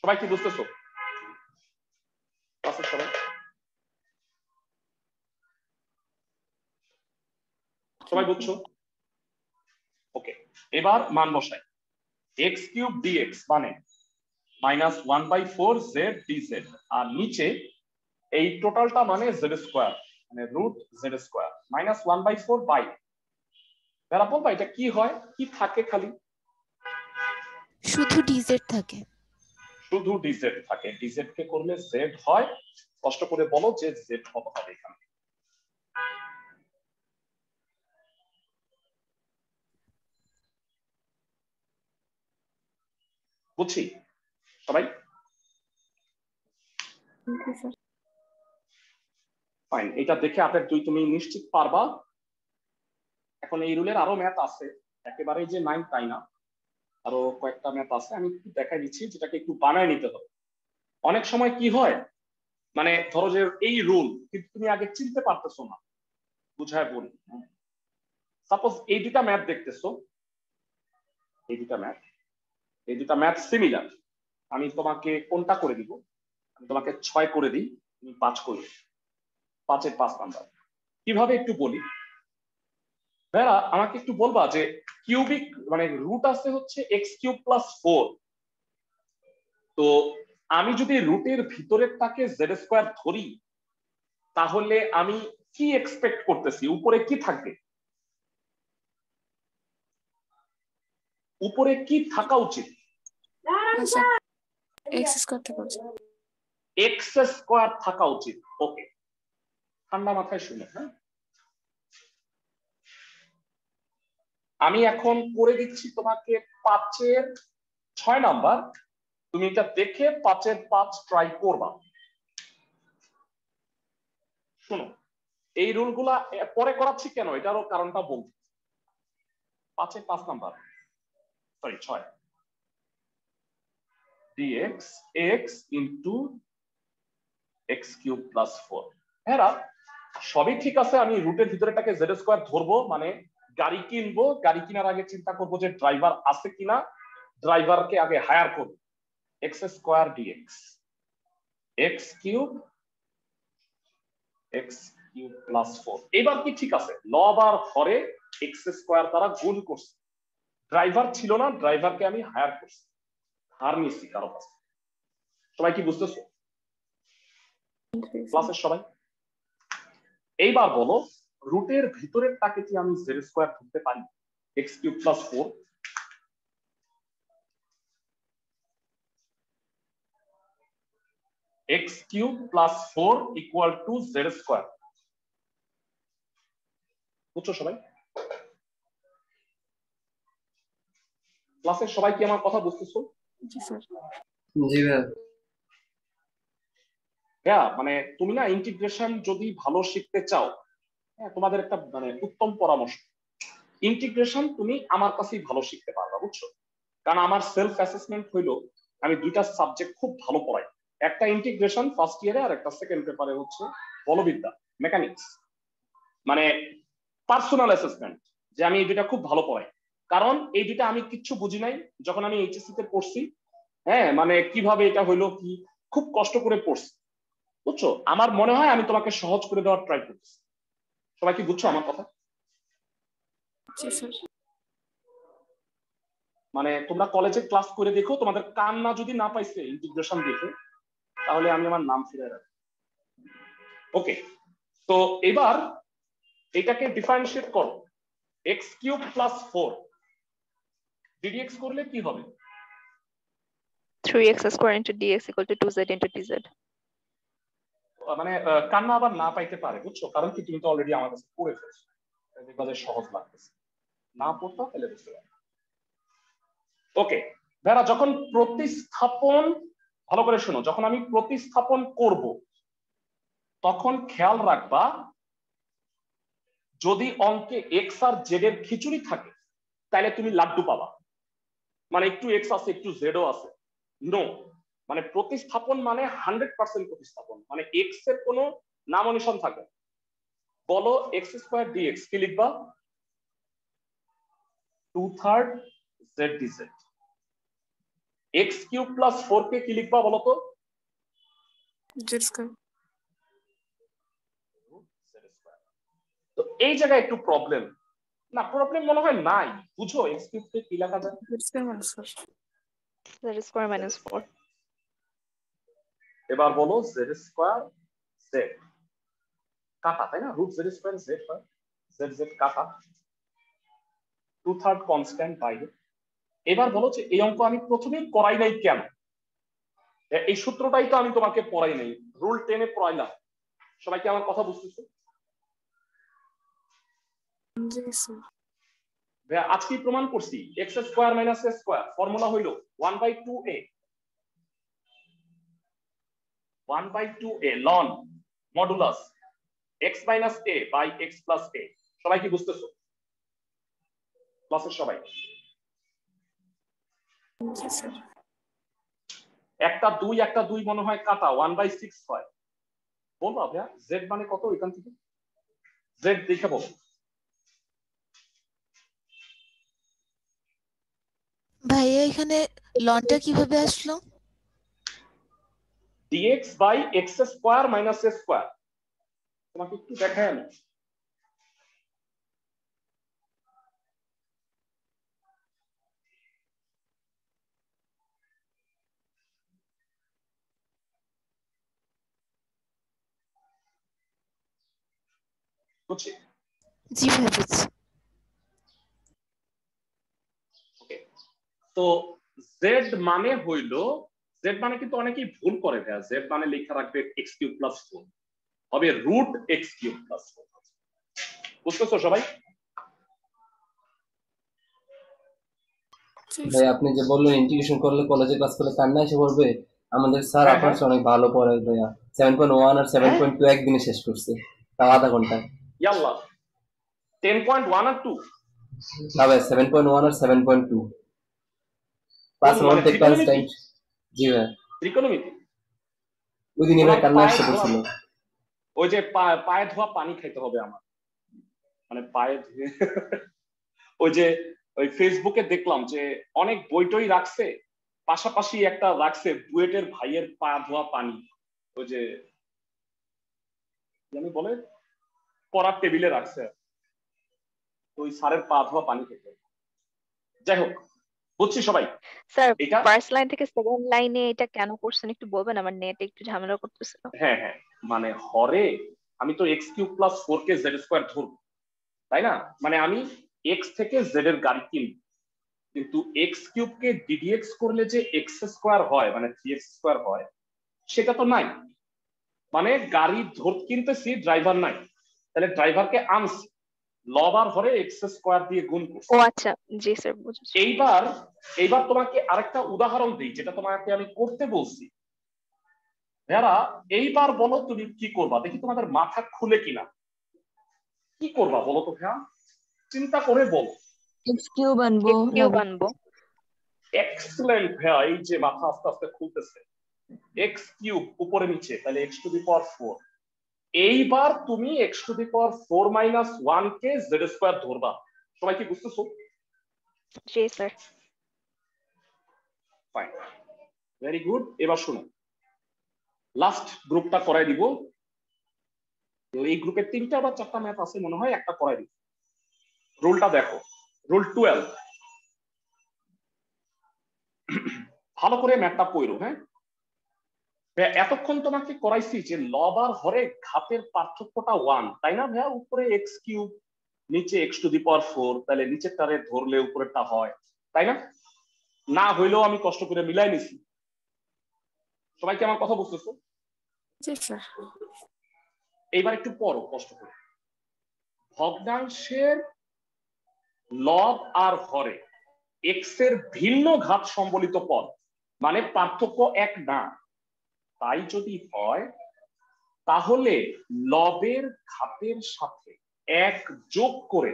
[SPEAKER 1] সবাই কি বুঝতেছো? সবাই সবাই বুঝছো? ওকে, এবার মান বসাই। x কিউব dx মানে মাইনাস 1/4 z dz, আর নিচে এই টোটালটা মানে z স্কয়ার মানে root z square minus 1/4 by, যারা বলবা এটা কি হয়, কি থাকে? খালি
[SPEAKER 6] শুধু dz থাকে।
[SPEAKER 1] শুধু dz থাকে, dz কে করলে z হয়। কষ্ট করে বলো যে z কত হবে এখানে। বুঝছি সবাই? ফাইন, এটা দেখে 8 এর 2 তুমি নিশ্চিত পারবা। এখন এই রুলের আরো ম্যাথ আছে, একেবারে যে নাই তাই না, আরো কয়েকটা ম্যাথ আছে, আমি একটু দেখাই দিচ্ছি, যেটাকে একটু বানায় নিতে হবে। অনেক সময় কি হয়, মানে ধরো যে এই রুল কিন্তু তুমি আগে চিনতে পারতেছো না, বুঝায় বলি। সাপোজ এই দুটা ম্যাথ দেখতেছো, এই দুটা ম্যাথ সিমিলার, আমি তোমাকে কোনটা করে দিব? আমি তোমাকে 6 করে দিই, তুমি 5 করে দিই, 5 এর 5 নাম্বার। কিভাবে একটু বলি ভাইরা, আমাকে একটু বলবা যে কিউবিক মানে রুট আছে হচ্ছে এক্স কিউব প্লাস 4, তো আমি যদি রুটের ভিতরেরটাকে জেড স্কয়ার ধরি, তাহলে আমি কি এক্সপেক্ট করতেছি? উপরে কি থাকবে? উপরে কি থাকা উচিত?
[SPEAKER 2] এক্স স্কয়ার থাকা উচিত।
[SPEAKER 1] এক্স স্কয়ার থাকা উচিত। ওকে, ঠান্ডা মাথায় শুনে। হ্যাঁ, আমি এখন করে দিচ্ছি তোমাকে 5 এর 6 নাম্বার, তুমি এটা দেখে 5 এর 5 ট্রাই করবা। শোনো, এই রুলগুলা পরে করাচ্ছি কেন, এটারও কারণটা বলছি। 5 এর 5 number, sorry 6, dx x into x cube plus 4। হ্যাঁ, সবই ঠিক আছে, আমি রুটের ভিতরেটাকে জেড স্কয়ার ধরবো, মানে গাড়ি কিনবো, গাড়ি কেনার আগে চিন্তা করবো যে ড্রাইভার আছে কিনা, ড্রাইভারকে আগে হায়ার করবো। x square dx x cube plus 4, এবার কি ঠিক আছে? লব আর হরে x স্কয়ার দ্বারা গুণ করছি, ড্রাইভার ছিল না, ড্রাইভারকে আমি হায়ার করছি, ধার নিচ্ছি কারো কাছে। সবাই কি বুঝতেছো ক্লাসের সবাই? এইবার বলো রুটের ভিতরের টাকে কি আমি জেড স্কয়ার ধরতে পারি? X cube plus 4, x cube plus 4 equal to Z square. বুঝছো সবাই? ক্লাসের সবাই কি আমার কথা বুঝতেছো?
[SPEAKER 2] জি স্যার।
[SPEAKER 4] জি ভাই।
[SPEAKER 1] হ্যাঁ, মানে তুমি না ইন্টিগ্রেশন যদি ভালো শিখতে চাও, হ্যাঁ, তোমাদের একটা মানে উত্তম পরামর্শ, ইন্টিগ্রেশন তুমি আমার কাছেই ভালো শিখতে পারবা, বুঝছো? কারণ আমার সেলফ অ্যাসেসমেন্ট হইলো আমি দুইটা সাবজেক্ট খুব ভালো পড়াই, একটা ইন্টিগ্রেশন ফার্স্ট ইয়ারে আর একটা সেকেন্ড পেপারে হচ্ছে বলবিদ্যা মেকানিক্স। মানে পার্সোনাল অ্যাসেসমেন্ট, যে আমি এই দুটা খুব ভালো পড়াই। কারণ এই দুটা আমি কিচ্ছু বুঝি নাই যখন আমি এইচএসসি তে পড়ছি। হ্যাঁ, মানে কিভাবে এটা হইলো কি খুব কষ্ট করে পড়ছি, বুঝছো? আমার মনে হয় আমি তোমাকে সহজ করে দেওয়ার ট্রাই করছি। সবাই কি বুঝছো আমার কথা?
[SPEAKER 2] জি স্যার।
[SPEAKER 1] মানে তোমরা কলেজে ক্লাস করে দেখো, তোমাদের কান্না যদি না পাইছে ইন্টিগ্রেশন দেখে, তাহলে আমি আমার নাম ফিরে রাখি। ওকে, তো এবার এটাকে ডিফারেন্সিয়েট করো। এক্স কিউব প্লাস 4 ডিডিএক্স করলে কি হবে?
[SPEAKER 3] 3x square into dx equal to 2z into dz.
[SPEAKER 1] মানে কান্না আবার না পাইতে পারে, বুঝছো? কারণ কি তুমি তো অলরেডি আমার কাছে পড়ে ফেলছো, দেখবা যে সহজ লাগতেছে। না পড়তো তাহলে বুঝতে পারবে। ওকে ভাইরা, যখন প্রতিস্থাপন, ভালো করে শোনো, যখন আমি প্রতিস্থাপন করব তখন খেয়াল রাখবা যদি অঙ্কে এক্স আর জেড এর খিচুড়ি থাকে তাহলে তুমি লাড্ডু পাবা। মানে একটু এক্স আছে একটু জেডও আছে, নো। মানে প্রতিস্থাপন মানে 100% প্রতিস্থাপন, মানে এক্স এর কোনো নাম অনুসরণ থাকে। বলো এক্স স্কোয়ার ডিএক্স কি লিখবা? 2/3 Z DZ. X cube plus 4 কে কি লিখবা বলো তো?
[SPEAKER 2] Z square.
[SPEAKER 1] তো এই জায়গায় একটু প্রবলেম, না প্রবলেম মনে হয় নাই, বুঝো এক্স কিউব কে কি লেখা যায়?
[SPEAKER 2] জেড স্কয়ার মানে স্যার
[SPEAKER 3] Z square minus 4.
[SPEAKER 1] এবার বলো জেড স্কোয়ার জেড কাটা, তাই না? রুট জেড স্কোয়ার জেড হয়, জেড জেড কাটা, 2/3 কনস্ট্যান্ট বাইরে। এবার বলো যে এই অঙ্ক আমি প্রথমেই করাই নাই কেন? এই সূত্রটাই তো আমি তোমাকে পড়াই নাই, রুল 10 এ পড়াইলাম। সবাই কি আমার কথা বুঝতেছো?
[SPEAKER 2] জি স্যার।
[SPEAKER 1] ভাইয়া আজকেই প্রমাণ করছি এক্স স্কোয়ার মাইনাস এ স্কোয়ার ফর্মুলা হইলো 1/2a 1/2a ln modulus X minus A by X plus A. সবাই কি বুঝতেছো ক্লাসের সবাই?
[SPEAKER 2] জি স্যার।
[SPEAKER 1] একটা দুই মনে হয় কাটা 1/6 হয়। বলবা ভাইয়া জেড মানে কত এখান থেকে? জেড দেখে বল।
[SPEAKER 6] ভাইয়া এখানে লনটা কিভাবে আসলো?
[SPEAKER 1] dx by x square minus A square. তোমাকে একটু দেখাই আমি। বুঝছি?
[SPEAKER 6] জি ভাই বুঝছি।
[SPEAKER 1] তো জেড মানে হইলো, জেড মানে কিন্তু অনেকেই ভুল করে ভাইয়া, জেড মানে লেখা রাখবে এক্স কিউব প্লাস 4, হবে রুট এক্স কিউব প্লাস 4। বুঝতেছো সবাই?
[SPEAKER 4] ভাই আপনি যে বললেন ইন্টিগ্রেশন করলে কলেজে ক্লাস করলে কান্না এসে পড়বে, আমাদের স্যার
[SPEAKER 1] হ্যাঁ,
[SPEAKER 4] আপনার চেয়ে অনেক ভালো পড়ায় ভাইয়া। 7.1 আর 7.2 একদিনে শেষ করছে, তাও আধা ঘন্টায়।
[SPEAKER 1] ইয়াল্লা 10.1 আর 2
[SPEAKER 4] না ভাই 7.1 আর 7.2 ক্লাস
[SPEAKER 1] মানে
[SPEAKER 4] মধ্যে ক্লাস
[SPEAKER 1] ত্রিকোণমিতি?
[SPEAKER 4] টাইম। জি ভাই
[SPEAKER 1] ত্রিকোণমিতি
[SPEAKER 4] ওই দিন এবার কান্না এসে
[SPEAKER 1] পায়ে ধোয়া,
[SPEAKER 4] পড়ছিল।
[SPEAKER 1] ওই যে পায়ে ধোয়া পানি খাইতে হবে আমার, মানে পায়ে ধুয়ে ওই যে ওই ফেসবুকে দেখলাম যে অনেক বইটই রাখছে, পাশাপাশি একটা রাখছে বুয়েটের ভাইয়ের পা ধোয়া পানি, ওই যে জানি বলে পড়ার টেবিলে রাখছে, ওই স্যারের পা ধোয়া পানি খেতে। যাই হোক, বুঝছি সবাই
[SPEAKER 3] স্যার
[SPEAKER 1] এটা?
[SPEAKER 3] ফার্স্ট লাইন থেকে সেকেন্ড লাইনে এটা কেন করছেন একটু বলবেন? আমার নেট একটু ঝামেলা করতেছিল।
[SPEAKER 1] হ্যাঁ হ্যাঁ, মানে হরে আমি তো এক্স কিউব প্লাস 4 কে জেড স্কোয়ার ধরবো, তাই না? মানে আমি এক্স থেকে জেড এর গাড়ি কিনবো, কিন্তু এক্স কিউব কে ডিডিএক্স করলে যে এক্স স্কোয়ার হয় মানে 3x স্কোয়ার হয়, সেটা তো নাই। মানে গাড়ি কিনতেছি, ড্রাইভার নাই, তাহলে ড্রাইভারকে আনছি, লবার হরে এক্স স্কোয়ার দিয়ে গুণ করছি।
[SPEAKER 3] ও আচ্ছা, জি স্যার বুঝেছি।
[SPEAKER 1] এইবার তোমাকে আরেকটা উদাহরণ দিই যেটা তোমাকে আমি করতে বলছি। যারা এইবার বলো তুমি কি করবা, দেখি তোমাদের মাথা খুলে কিনা। কি করবা বলো তো ভাইয়া, চিন্তা করে বলো।
[SPEAKER 6] এক্স কিউব আনবো
[SPEAKER 3] এক্স কিউব আনবো।
[SPEAKER 1] এক্সেলেন্ট ভাইয়া, এই যে মাথা আস্তে আস্তে খুলতেছে। এক্স কিউব উপরে নিচে, তাহলে এক্স টু দি পাওয়ার 4, এইবার তুমি x⁴ - 1 কে z² ধরবা। সবাই কি বুঝতেছো?
[SPEAKER 3] জি স্যার।
[SPEAKER 1] Fine, very good. এবার শুনো, লাস্ট গ্রুপটা করাই দিব। তো এই গ্রুপে 3টা বা 4টা ম্যাথ আছে মনে হয়, একটা করাই দিব। রুলটা দেখো, রুল 12। ভালো করে ম্যাথটা পড়ো। হ্যাঁ, এতক্ষণ তোমাকে করাইছি যে লব আর হরে ঘাতের পার্থক্যটা 1, তাই না ভাইয়া? উপরে x³ নিচে x⁴, তাহলে নিচেরটারে ধরলে উপরেরটা হয়, তাই না? না হইলেও আমি কষ্ট করে মিলাই নিছি। সবাই কি আমার কথা বুঝতেছো?
[SPEAKER 2] জি স্যার।
[SPEAKER 1] এইবার একটু পড়ো কষ্ট করে। ভগ্নাংশের লব আর হরে এক্স এর ভিন্ন ঘাত সম্বলিত পদ, মানে পার্থক্য 1 না, তাই যদি হয় তাহলে লবের ঘাতের সাথে 1 যোগ করে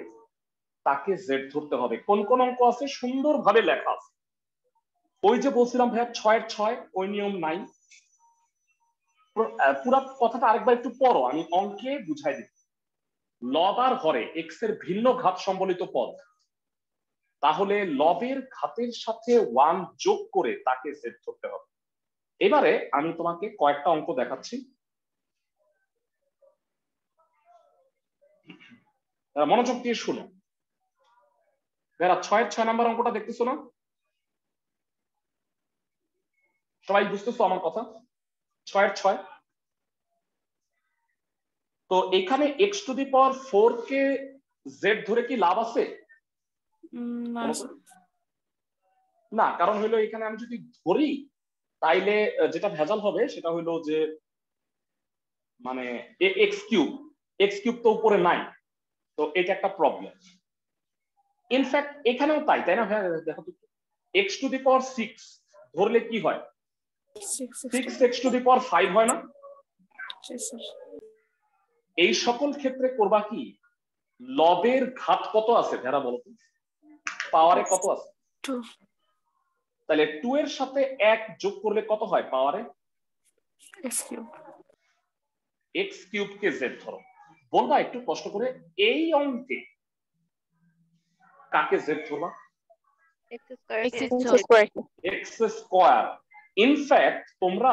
[SPEAKER 1] তাকে জেড ধরতে হবে। কোন কোন অঙ্ক আছে সুন্দরভাবে লেখা আছে। ওই যে বলছিলাম ভাইয়া 6 এর 6, ওই নিয়ম নাই। পুরো কথাটা আরেকবার একটু পড়ো, আমি অঙ্কে বুঝাই দিই। লব আর হরে এক্স এর ভিন্ন ঘাত সম্বলিত পদ, তাহলে লবের ঘাতের সাথে 1 যোগ করে তাকে জেড ধরতে হবে। এবারে আমি তোমাকে কয়েকটা অঙ্ক দেখাচ্ছি, মনোযোগ দিয়ে শুনো। যারা 6 এর 6 নাম্বার অঙ্কটা দেখতেছো না? সবাই বুঝতেছো আমার কথা? 6 এর 6। তো এখানে x⁴ কে জেড ধরে কি লাভ আছে?
[SPEAKER 2] না স্যার।
[SPEAKER 1] না, কারণ হইলো এখানে আমি যদি ধরি তাইলে যেটা ভেজাল হবে সেটা হইলো যে মানে x³ তো উপরে নাই, তো এটা একটা প্রবলেম। ইনফ্যাক্ট এখানেও তাই, তাই না ভাই? দেখো তো, x⁴ ধরলে কি হয়? 6x⁵ হয় না?
[SPEAKER 2] জি স্যার।
[SPEAKER 1] এই সকল ক্ষেত্রে করবা কি, লবের ঘাত কত আছে যারা বলো তো, পাওয়ারে কত আছে?
[SPEAKER 2] 2।
[SPEAKER 1] তাহলে 2 এর সাথে 1 যোগ করলে কত হয় পাওয়ারে?
[SPEAKER 2] x³
[SPEAKER 1] x³ কে জেড ধরো। বলবা একটু কষ্ট করে, এই অঙ্কে কাকে জেড ধরবা? x²। ইনফ্যাক্ট তোমরা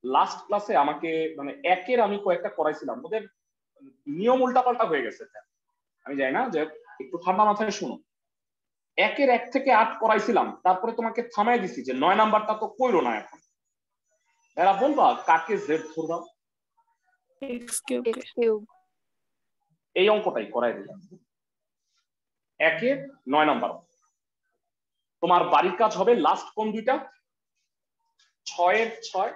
[SPEAKER 1] লাস্ট ক্লাসে আমাকে মানে 1 এর আমি কয়েকটা করাইছিলাম, ওদের নিয়ম উল্টাপাল্টা হয়ে গেছে। আমি জানি না, যে একটু ঠান্ডা মাথায় শুনো। 1 এর 1 থেকে 8 করাইছিলাম, তারপরে তোমাকে থামাই দিছি যে 9 নাম্বারটা তো কইরো না এখন। এরা বলবা কাকে জেড ধরবা?
[SPEAKER 2] x³
[SPEAKER 1] এই অঙ্কটাই করাই দিলাম, 1 এর 9 নাম্বার। তোমার বাড়ির কাজ হবে লাস্ট কোন দুইটা? 6 এর 6,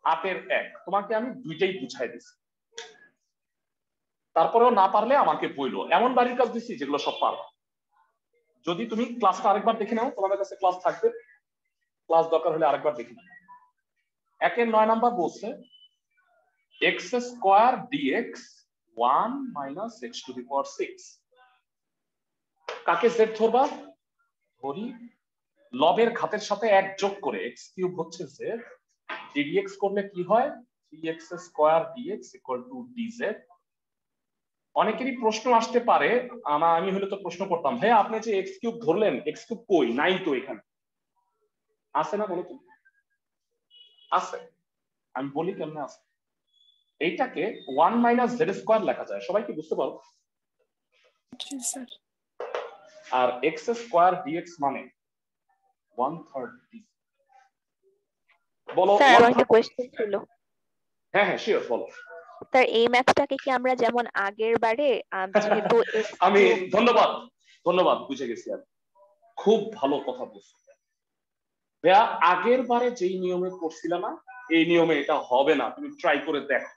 [SPEAKER 1] 8 এর 1। তোমাকে আমি দুইটাই বুঝাই দিছি, তারপরেও না পারলে আমাকে বইলো। এমন বাড়ির কাজ দিচ্ছি যেগুলো সব পারবা। যদি তুমি ক্লাসটা আরেকবার দেখে নাও, তোমাদের কাছে ক্লাস থাকবে, ক্লাস দরকার হলে আরেকবার দেখে নাও। 1 এর 9 নাম্বার বলছে x² dx 1 - x⁶। কাকে জেড ধরবা? ধরি লবের ঘাতের সাথে 1 যোগ করে x³ হচ্ছে জেড, dx করলে কি হয়? 3x² dx = dz। অনেকেরই প্রশ্ন আসতে পারে, আমি হলে তো প্রশ্ন করতাম, ভাই আপনি যে x³ ধরলেন, x³ কই? নাই তো এখানে। আছে না বলো তো? আছে, আমি বলি কেমনে আছে। এইটাকে 1 - z² লেখা যায়, সবাই কি বুঝতে পারো?
[SPEAKER 2] জি স্যার।
[SPEAKER 1] আর x² dx মানে 1/3 dz। বলো
[SPEAKER 3] স্যার আমার
[SPEAKER 1] 1/3।
[SPEAKER 3] একটা কোয়েশ্চেন ছিল।
[SPEAKER 1] হ্যাঁ হ্যাঁ শিওর, বলো।
[SPEAKER 3] স্যার এই ম্যাথটাকে কি আমরা যেমন আগের বারে যেহেতু
[SPEAKER 1] আমি ধন্যবাদ, ধন্যবাদ, বুঝে গেছি। আর খুব ভালো কথা বলছো ভাইয়া। আগের বারে যেই নিয়মে করছিলাম না, এই নিয়মে এটা হবে না, তুমি ট্রাই করে দেখো।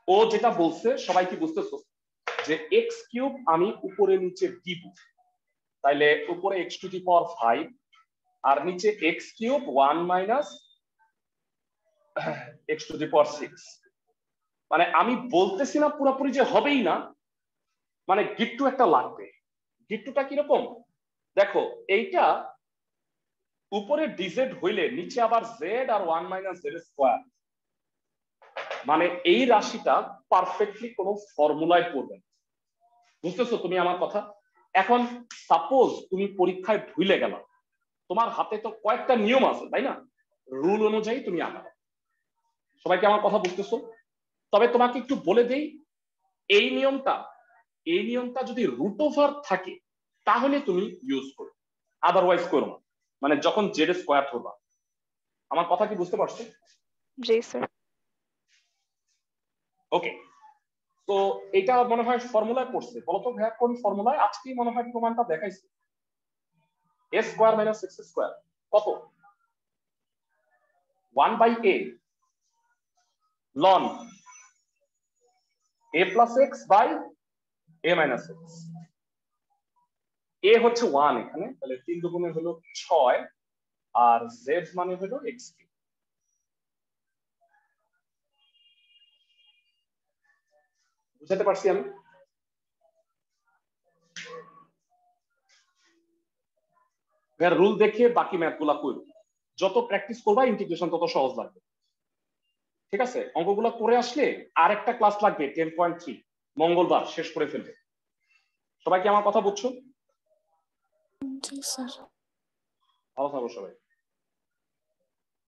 [SPEAKER 1] ও যেটা বলছে সবাই কি বুঝতেছো? যে x³ আমি উপরে নিচে দিব, তাইলে উপরে x⁵ আর নিচে x³ 1 - x⁶। মানে আমি বলতেছি না পুরোপুরি যে হবেই না, মানে গিট্টু একটা লাগবে। গিট্টুটা কিরকম দেখো, এইটা উপরে dz হইলে নিচে আবার z আর 1 - z²। মানে এই রাশিটা পারফেক্টলি কোনো ফর্মুলায় পড়বে না। বুঝতেছো তুমি আমার কথা? এখন সাপোজ তুমি পরীক্ষায় ভুলে গেলা, তোমার হাতে তো কয়েকটা নিয়ম আছে তাই না, রুল অনুযায়ী তুমি আগাবে। সবাইকে আমার কথা বুঝতেছো? তবে তোমাকে একটু বলে দেই, এই নিয়মটা যদি রুট ওভার থাকে তাহলে তুমি ইউজ করো, আদারওয়াইজ করো না। মানে যখন জেড স্কোয়ার ধরবা। আমার কথা কি বুঝতে পারছো?
[SPEAKER 3] জি স্যার।
[SPEAKER 1] ওকে, তো এটা মনে হয় ফর্মুলায় পড়ছে, বলতো ভাইয়া কোন ফর্মুলায়? আজকেই মনে হয় প্রমাণটা দেখাইছে। A square minus X square কত? 1/a ln a plus x by a minus X. A হচ্ছে 1 এখানে, তাহলে 3 দুগুণে হলো 6, আর জেড মানে হলো এক্স। বুঝতে পারছি আমি? রুল দেখে বাকি ম্যাথ গুলা করবো, যত প্র্যাকটিস করবা ইন্টিগ্রেশন তত সহজ লাগবে। ঠিক আছে, অঙ্কগুলো করে আসলে আর একটা ক্লাস লাগবে 10.3 মঙ্গলবার শেষ করে ফেলবে। সবাই কি আমার কথা বুঝছো?
[SPEAKER 2] জি স্যার।
[SPEAKER 1] ভালো থাকো সবাই।